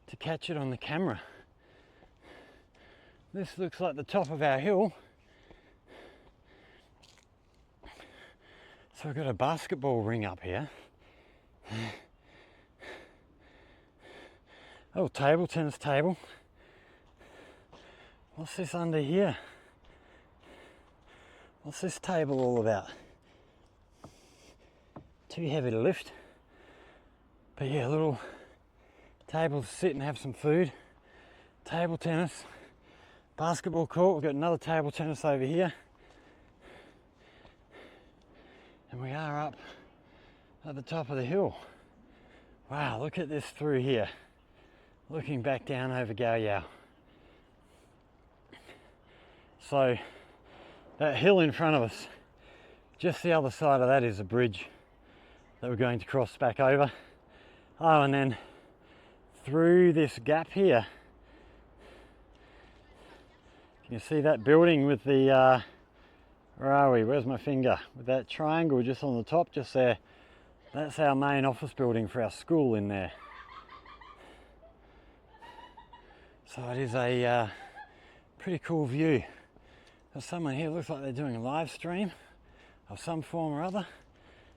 to catch it on the camera. This looks like the top of our hill. So we've got a basketball ring up here. Oh, tennis table. What's this under here? What's this table all about? Too heavy to lift. But yeah, little table to sit and have some food. Table tennis. Basketball court. We've got another table tennis over here. And we are up at the top of the hill. Wow, look at this through here. Looking back down over Gaoyao. So that hill in front of us, just the other side of that is a bridge that we're going to cross back over. Oh, and then through this gap here, you see that building with the, where are we? Where's my finger? With that triangle just on the top, just there. That's our main office building for our school in there. So it is a pretty cool view. There's someone here, looks like they're doing a live stream of some form or other.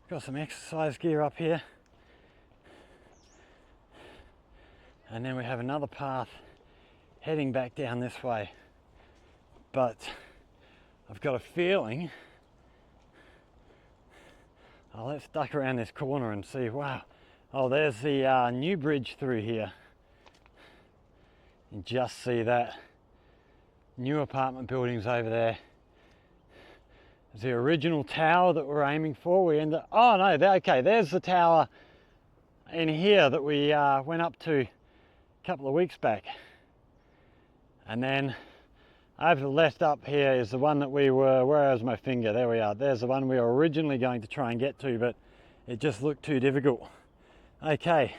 Got some exercise gear up here. And then we have another path heading back down this way. But I've got a feeling, oh, let's duck around this corner and see. Wow, oh, there's the new bridge through here. You just see that. New apartment buildings over there. There's the original tower that we're aiming for. We end up, oh no, okay, there's the tower in here that we went up to a couple of weeks back. And then over the left up here is the one that we were, where is my finger? There we are. There's the one we were originally going to try and get to, but it just looked too difficult. Okay,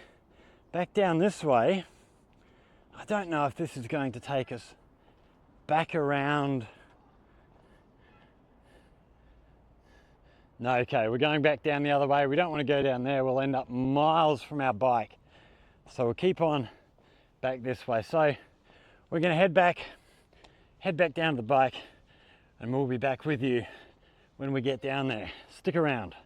back down this way. I don't know if this is going to take us back around. No, okay, we're going back down the other way. We don't want to go down there. We'll end up miles from our bike. So we'll keep on back this way. So we're going to head back down to the bike, and we'll be back with you when we get down there. Stick around.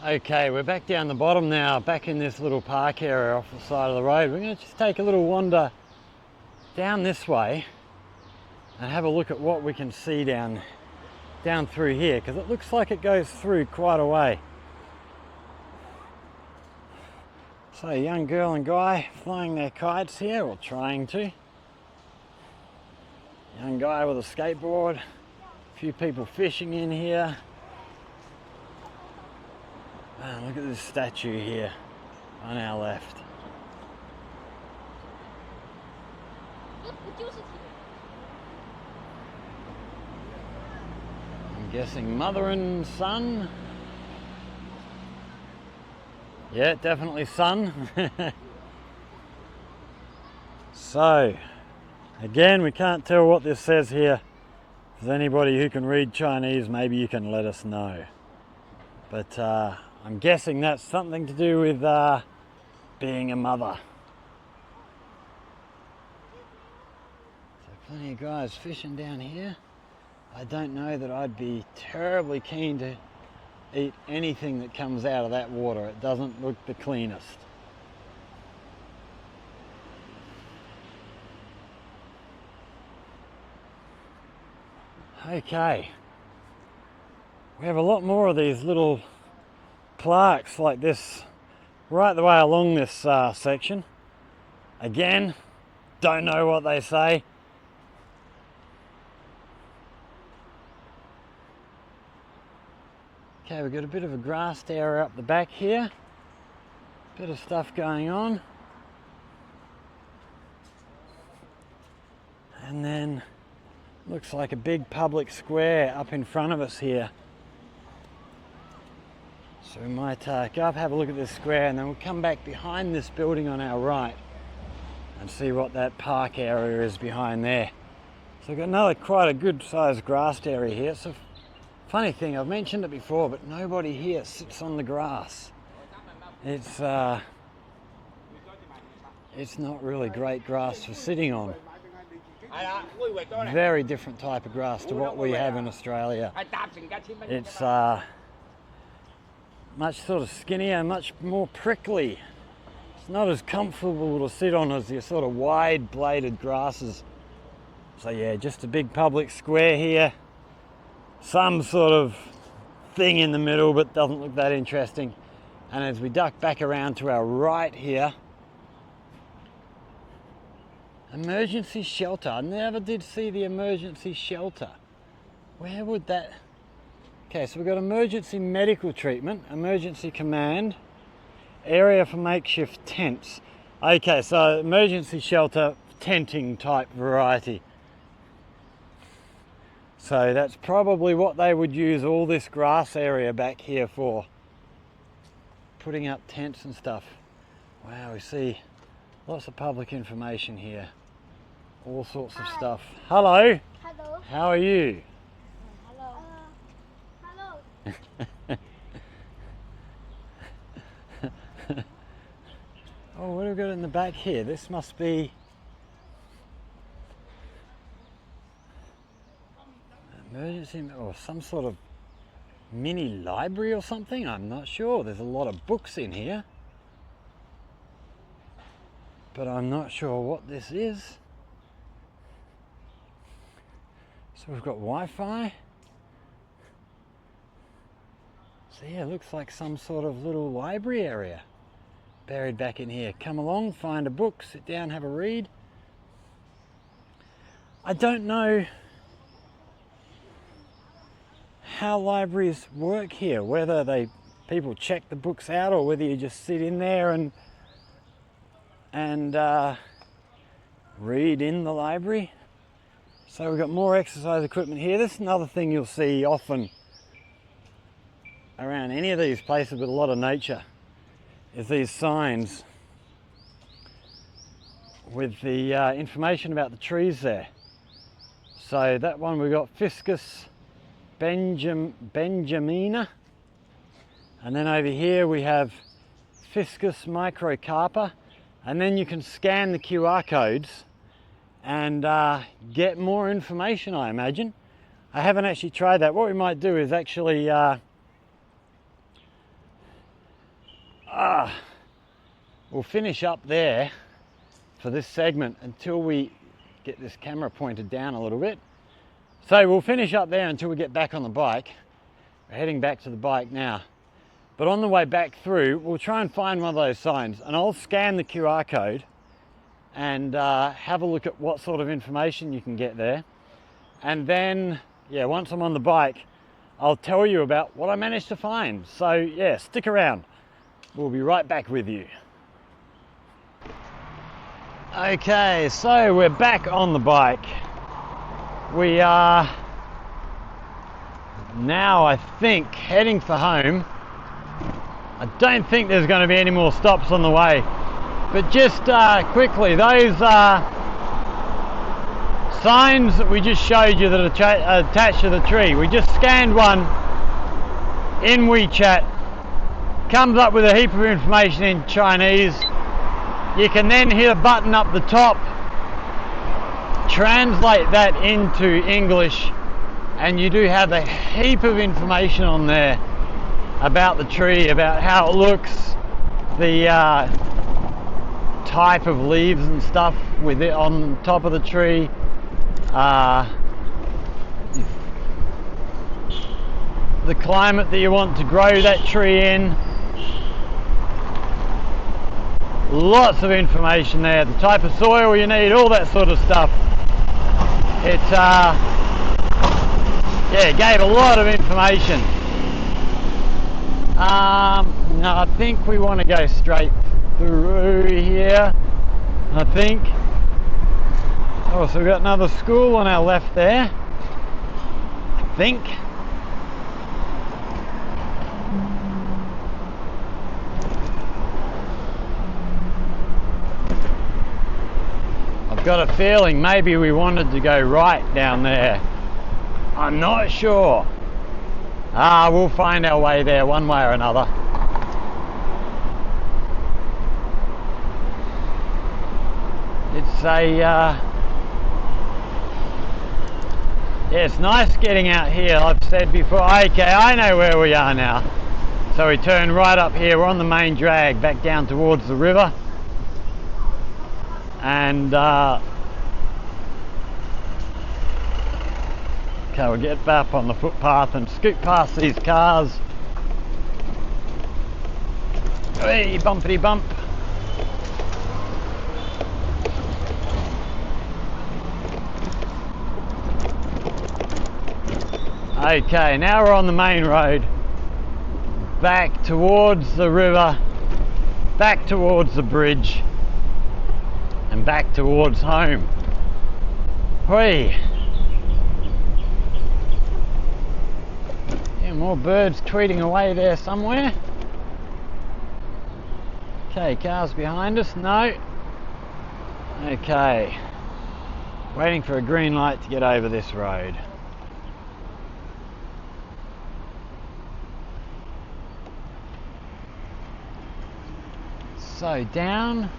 Okay, we're back down the bottom now, back in this little park area off the side of the road. We're going to just take a little wander down this way and have a look at what we can see down through here, because it looks like it goes through quite a way. So a young girl and guy flying their kites here, or trying to. Young guy with a skateboard, a few people fishing in here. And look at this statue here on our left. I'm guessing mother and son. Yeah, definitely son. So, again, we can't tell what this says here. If there's anybody who can read Chinese, maybe you can let us know. But I'm guessing that's something to do with being a mother. So plenty of guys fishing down here. I don't know that I'd be terribly keen to eat anything that comes out of that water. It doesn't look the cleanest. Okay, we have a lot more of these little plaques like this right the way along this section. Again, don't know what they say. Okay, we've got a bit of a grassed area up the back here. Bit of stuff going on. And then looks like a big public square up in front of us here. So we might go up, have a look at this square, and then we'll come back behind this building on our right and see what that park area is behind there. So we've got another quite a good sized grassed area here. So funny thing, I've mentioned it before, but nobody here sits on the grass. It's not really great grass for sitting on. Very different type of grass to what we have in Australia. It's much sort of skinnier, much more prickly. It's not as comfortable to sit on as your sort of wide bladed grasses So yeah, just a big public square here. Some sort of thing in the middle, but doesn't look that interesting. And as we duck back around to our right here, emergency shelter. I never did see the emergency shelter. Where would that... Okay, so we've got emergency medical treatment, emergency command, area for makeshift tents. Okay, so emergency shelter, tenting type variety. So that's probably what they would use all this grass area back here for. Putting up tents and stuff. Wow, we see lots of public information here. All sorts of stuff. Hello. Hello. How are you? Hello. Hello. Oh, what have we got in the back here? This must be emergency or some sort of mini library or something. I'm not sure. There's a lot of books in here, but I'm not sure what this is. So we've got Wi-Fi. So yeah, it looks like some sort of little library area buried back in here. Come along, find a book, sit down, have a read. I don't know how libraries work here, whether people check the books out or whether you just sit in there and read in the library. So we've got more exercise equipment here. This is another thing you'll see often around any of these places with a lot of nature, is these signs with the information about the trees there. So that one we've got Fiscus benjamina, and then over here we have Fiscus microcarpa, and then you can scan the QR codes and get more information, I imagine. I haven't actually tried that. What we might do is actually we'll finish up there for this segment until we get this camera pointed down a little bit. So we'll finish up there until we get back on the bike. We're heading back to the bike now. But on the way back through, we'll try and find one of those signs, and I'll scan the QR code and have a look at what sort of information you can get there. And then, yeah, once I'm on the bike, I'll tell you about what I managed to find. So yeah, stick around. We'll be right back with you. Okay, so we're back on the bike. We are now, I think, heading for home. I don't think there's going to be any more stops on the way. But just quickly, those signs that we just showed you that are attached to the tree, we just scanned one in WeChat. Comes up with a heap of information in Chinese. You can then hit a button up the top, translate that into English, and you do have a heap of information on there about the tree, about how it looks, the type of leaves and stuff with it on top of the tree, the climate that you want to grow that tree in. Lots of information there, the type of soil you need, all that sort of stuff. It yeah, gave a lot of information. Now I think we want to go straight through here, I think. Oh, so we've got another school on our left there, I think. I've got a feeling maybe we wanted to go right down there. I'm not sure. We'll find our way there one way or another. It's a yeah, it's nice getting out here. I've said before. Okay, I know where we are now. So we turn right up here. We're on the main drag back down towards the river. Okay, we'll get back on the footpath and scoot past these cars. Hey, bumpity bump. Okay, now we're on the main road. Back towards the river, back towards the bridge, and back towards home. Hoi! Yeah, more birds tweeting away there somewhere. Okay, cars behind us? No. Okay. Waiting for a green light to get over this road. So down.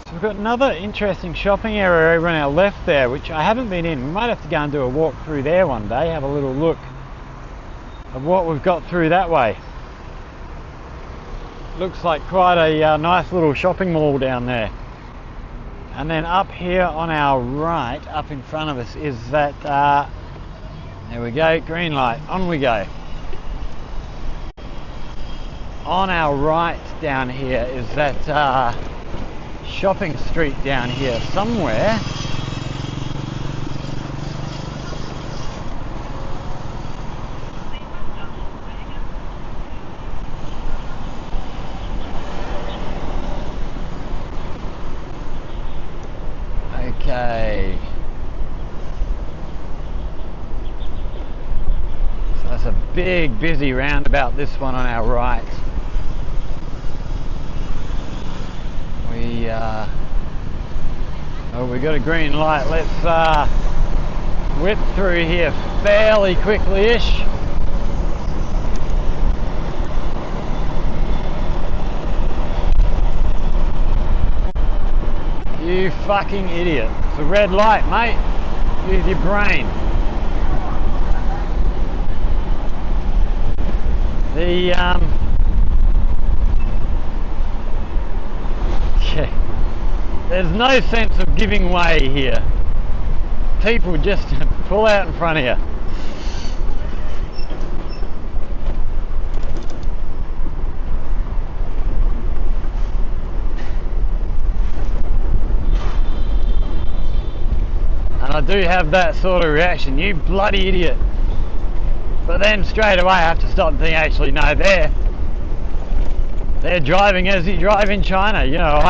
So we've got another interesting shopping area over on our left there, which I haven't been in. We might have to go and do a walk through there one day, have a little look at what we've got through that way. Looks like quite a nice little shopping mall down there. And then up here on our right, up in front of us, is that, there we go, green light, on we go. On our right down here is that shopping street down here somewhere. Okay. So that's a big busy roundabout, this one on our right. Oh, we got a green light. Let's whip through here fairly quickly-ish. You fucking idiot. It's a red light, mate. Use your brain. There's no sense of giving way here. People just pull out in front of you. And I do have that sort of reaction, you bloody idiot. But then straight away I have to stop and think, actually no, they're driving as you drive in China. You know,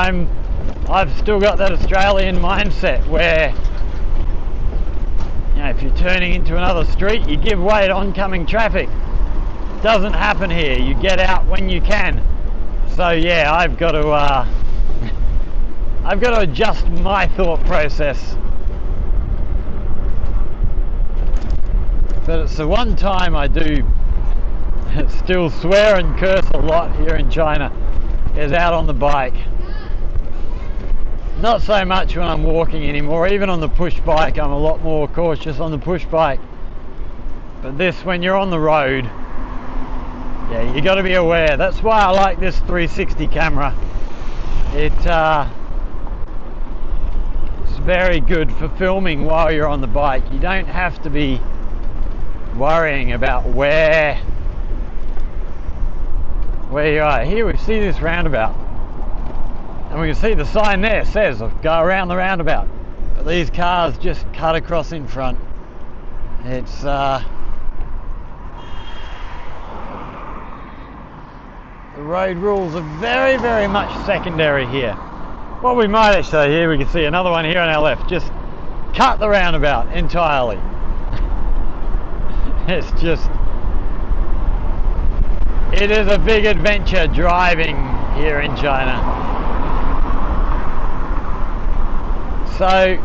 I've still got that Australian mindset where, you know, if you're turning into another street, you give way to oncoming traffic. Doesn't happen here. You get out when you can. So yeah, I've got to adjust my thought process. But it's the one time I do still swear and curse a lot here in China, is out on the bike. Not so much when I'm walking anymore. Even on the push bike I'm a lot more cautious on the push bike. But this, when you're on the road, yeah, you got to be aware. That's why I like this 360 camera. It's very good for filming while you're on the bike. You don't have to be worrying about where you are. Here we see this roundabout. And we can see the sign there says, go around the roundabout. But these cars just cut across in front. It's the road rules are very, very much secondary here. What we might actually, here we can see another one here on our left, just cut the roundabout entirely. It's just, it is a big adventure driving here in China. So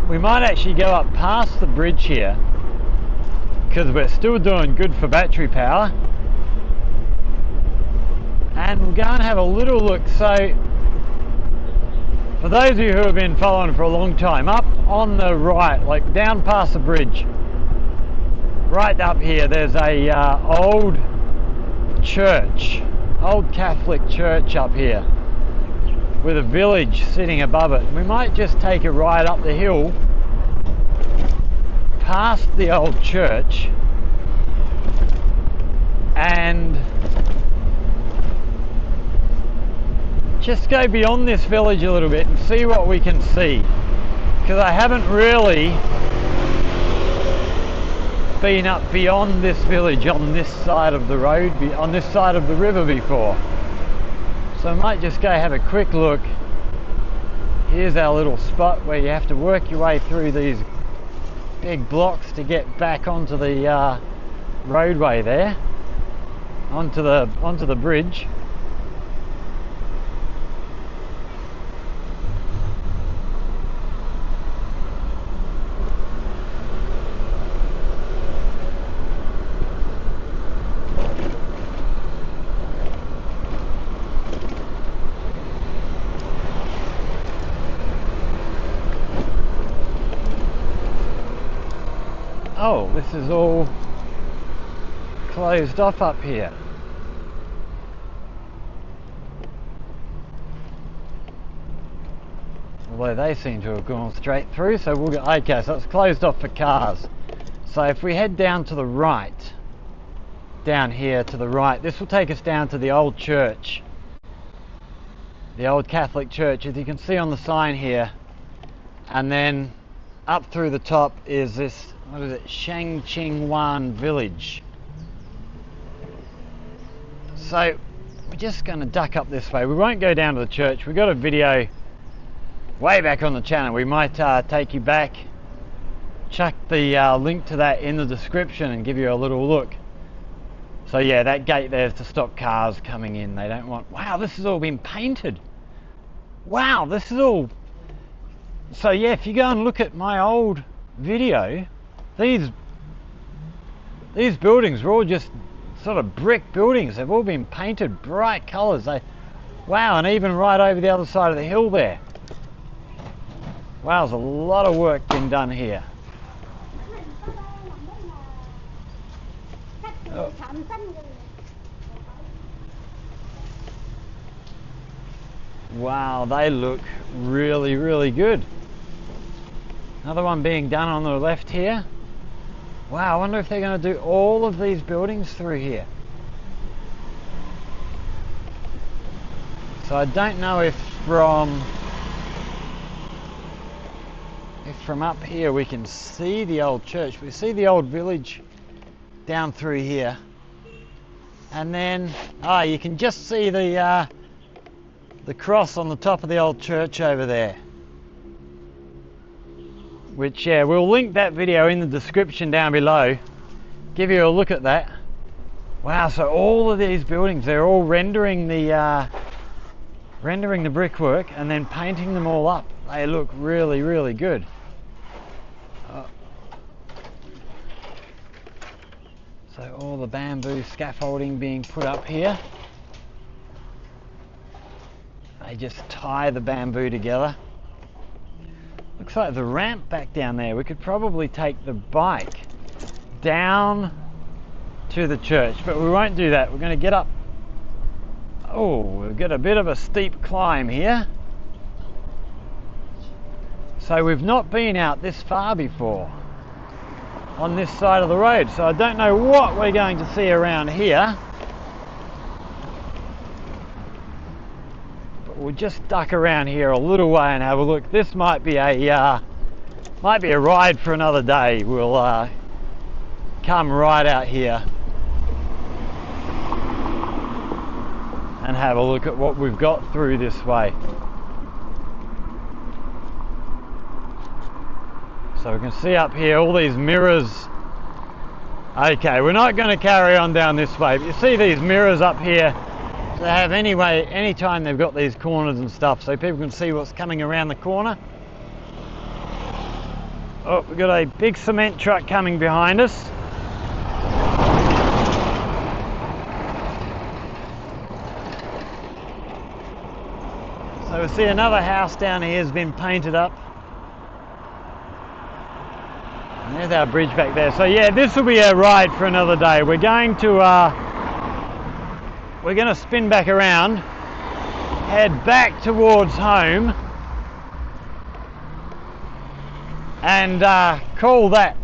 we might actually go up past the bridge here, because we're still doing good for battery power, and we'll go and have a little look. So for those of you who have been following for a long time, up on the right, like down past the bridge, right up here, there's a old church, old Catholic church up here, with a village sitting above it. We might just take a ride up the hill past the old church and just go beyond this village a little bit and see what we can see, because I haven't really been up beyond this village on this side of the road, on this side of the river before. So I might just go have a quick look. Here's our little spot where you have to work your way through these big blocks to get back onto the roadway there, onto the bridge. Oh, this is all closed off up here. Although they seem to have gone straight through, so we'll go. Okay, so it's closed off for cars. So if we head down to the right, down here to the right, this will take us down to the old church, the old Catholic church, as you can see on the sign here. And then up through the top is this, what is it, Shangqingwan village. So we're just going to duck up this way. We won't go down to the church. We've got a video way back on the channel. We might take you back, chuck the link to that in the description and give you a little look. So yeah, that gate there is to stop cars coming in. They don't want, wow, this has all been painted. Wow, this is all. So yeah, if you go and look at my old video, these buildings were all just sort of brick buildings. They've all been painted bright colours. Wow, and even right over the other side of the hill there. Wow, there's a lot of work being done here. Oh. Wow, they look really, really good. Another one being done on the left here. Wow, I wonder if they're going to do all of these buildings through here. So I don't know if from up here we can see the old church. We see the old village down through here. And then, you can just see the cross on the top of the old church over there. Which, yeah, we'll link that video in the description down below. Give you a look at that. Wow, so all of these buildings, they're all rendering the brickwork and then painting them all up. They look really, really good. So all the bamboo scaffolding being put up here. They just tie the bamboo together. Looks like the ramp back down there. We could probably take the bike down to the church, but we won't do that. We're going to get up. Oh, we've got a bit of a steep climb here. So we've not been out this far before on this side of the road. So I don't know what we're going to see around here. We'll just duck around here a little way and have a look. This might be a ride for another day. We'll come right out here and have a look at what we've got through this way. So we can see up here all these mirrors. Okay, we're not going to carry on down this way, but you see these mirrors up here. They have anytime they've got these corners and stuff, so people can see what's coming around the corner. Oh, we've got a big cement truck coming behind us. So we see another house down here has been painted up. And there's our bridge back there. So yeah, this will be a ride for another day. We're going to spin back around, head back towards home, and call that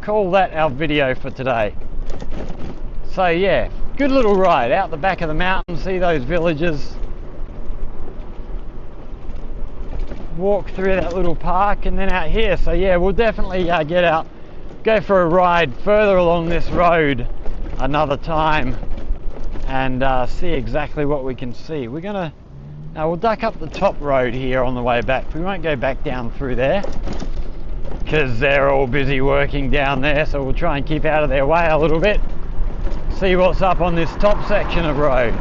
call that our video for today. So yeah, good little ride out the back of the mountain, see those villages, walk through that little park, and then out here. So yeah, we'll definitely get out, go for a ride further along this road another time, and see exactly what we can see. We're gonna we'll duck up the top road here on the way back. We won't go back down through there because they're all busy working down there, so we'll try and keep out of their way a little bit, see what's up on this top section of road.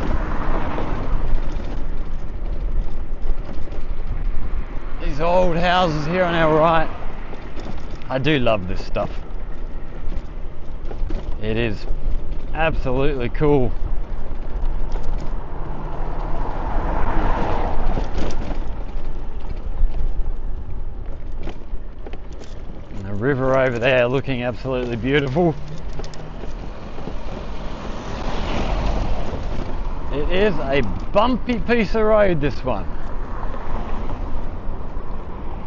These old houses here on our right, I do love this stuff. It is absolutely cool. And the river over there looking absolutely beautiful. It is a bumpy piece of road, this one.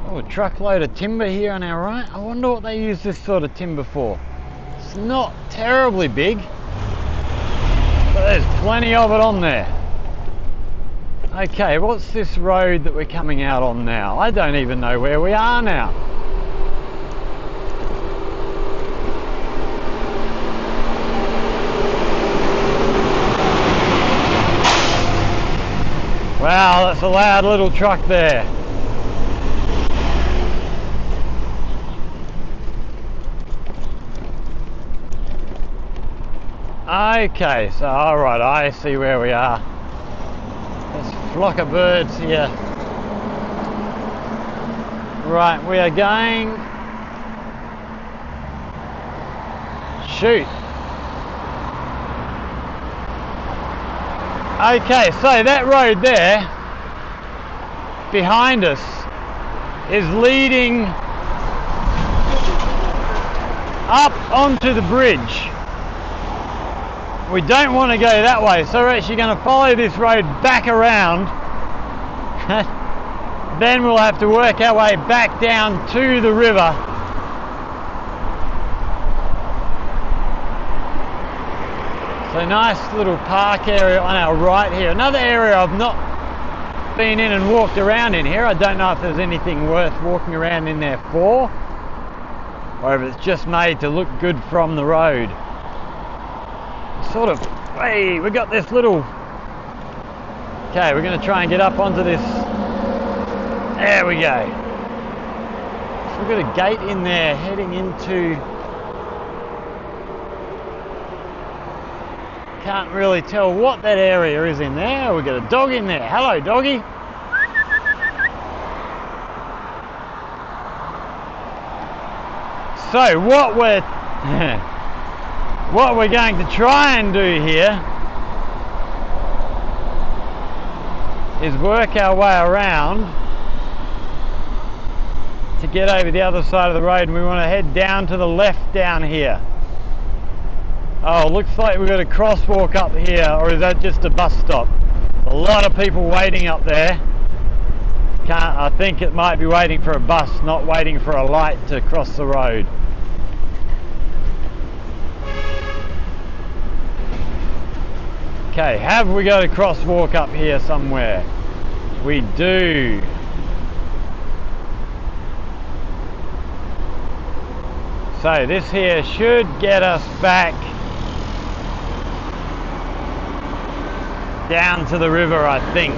Oh, a truckload of timber here on our right. I wonder what they use this sort of timber for. It's not terribly big, but there's plenty of it on there. Okay, what's this road that we're coming out on now? I don't even know where we are now. Wow, that's a loud little truck there. Okay, so alright, I see where we are. There's a flock of birds here. Right, we are going... Shoot. Okay, so that road there behind us is leading up onto the bridge. We don't want to go that way, so we're actually going to follow this road back around. Then we'll have to work our way back down to the river. So nice little park area on our right here. Another area I've not been in and walked around in here. I don't know if there's anything worth walking around in there for, or if it's just made to look good from the road. Sort of, hey, we got this little, okay, we're going to try and get up onto this, there we go. So we've got a gate in there heading into, can't really tell what that area is in there. We've got a dog in there. Hello, doggy. So what we're going to try and do here is work our way around to get over the other side of the road, and we want to head down to the left down here. Oh, looks like we've got a crosswalk up here, or is that just a bus stop? A lot of people waiting up there. I think it might be waiting for a bus, not waiting for a light to cross the road. Okay, have we got a crosswalk up here somewhere? We do. So this here should get us back down to the river, I think.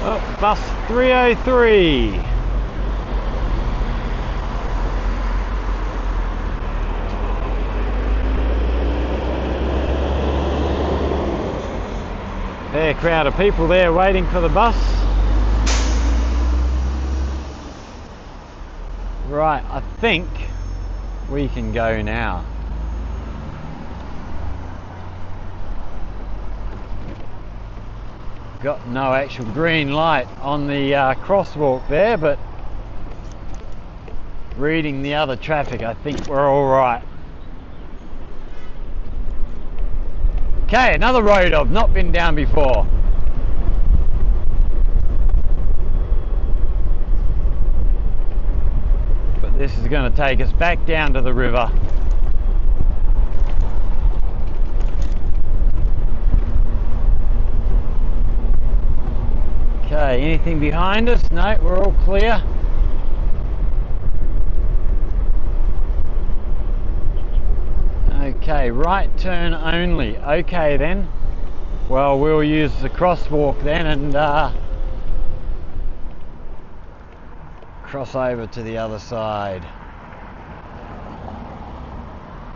Oh, bus 303. Fair crowd of people there waiting for the bus. Right, I think we can go now. Got no actual green light on the crosswalk there, but reading the other traffic, I think we're all right. Okay, another road I've not been down before. this is going to take us back down to the river. Okay, anything behind us? No, we're all clear. Okay, right turn only. Okay then. Well, we'll use the crosswalk then and cross over to the other side.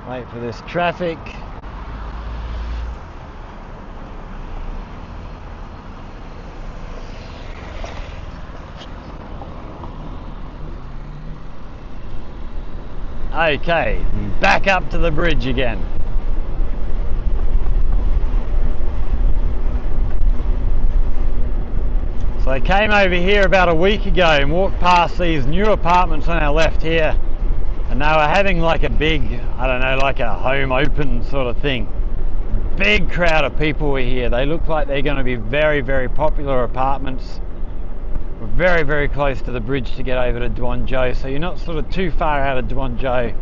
Wait for this traffic. Okay, back up to the bridge again. So I came over here about a week ago and walked past these new apartments on our left here, and they were having like a big, I don't know, like a home open sort of thing. Big crowd of people were here. They look like they're going to be very, very popular apartments. We're very, very close to the bridge to get over to Guangzhou, so you're not sort of too far out of Guangzhou.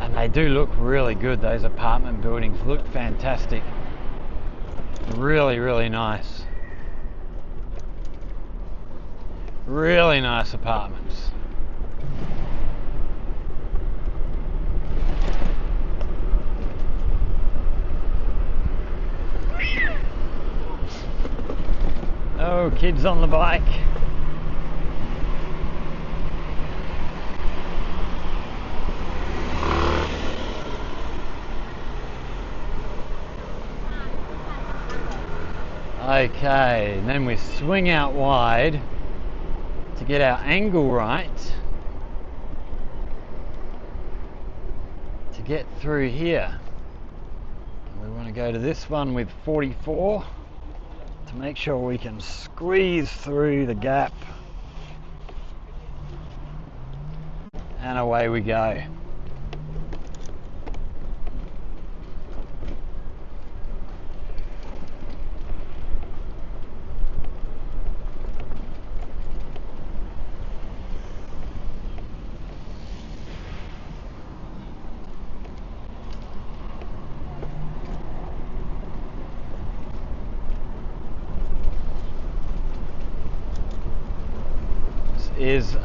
And they do look really good. Those apartment buildings look fantastic. Really, really nice. Really nice apartments. Oh, kids on the bike. Okay, and then we swing out wide to get our angle right to get through here. And we want to go to this one with 44 to make sure we can squeeze through the gap, and away we go. Is this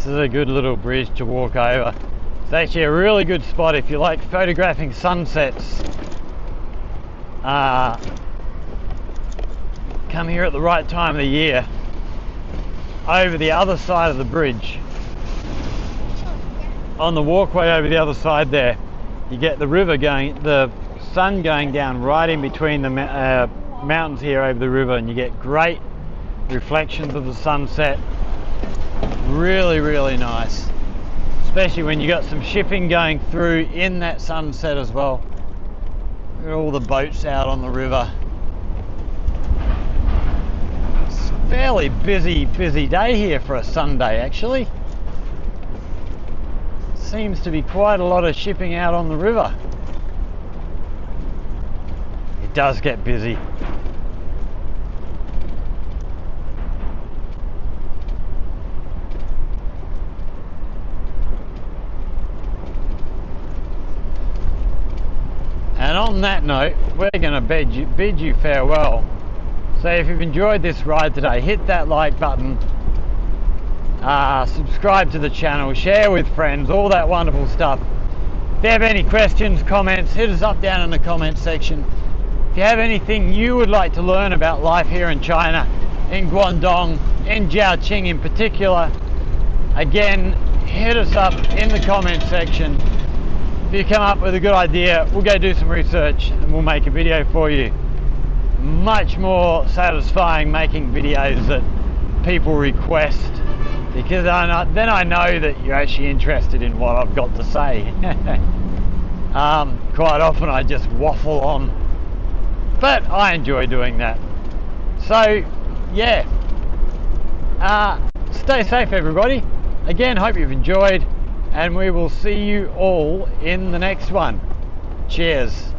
is a good little bridge to walk over. It's actually a really good spot if you like photographing sunsets. Come here at the right time of the year. Over the other side of the bridge, on the walkway over the other side there, you get the river going, the sun going down right in between the mountains here over the river, and you get great reflections of the sunset. Really, really nice, especially when you got some shipping going through in that sunset as well. Look at all the boats out on the river. It's a fairly busy day here for a Sunday actually. Seems to be quite a lot of shipping out on the river. It does get busy. And on that note, we're going to bid you farewell. So if you've enjoyed this ride today, hit that like button, subscribe to the channel, share with friends, all that wonderful stuff. If you have any questions, comments, hit us up down in the comment section. If you have anything you would like to learn about life here in China, in Guangdong, in Jiaoqing in particular, again, hit us up in the comment section. If you come up with a good idea, we'll go do some research and we'll make a video for you. Much more satisfying making videos that people request, because then I know that you're actually interested in what I've got to say. Quite often I just waffle on, but I enjoy doing that. So yeah, stay safe everybody. Again, hope you've enjoyed, and we will see you all in the next one. Cheers.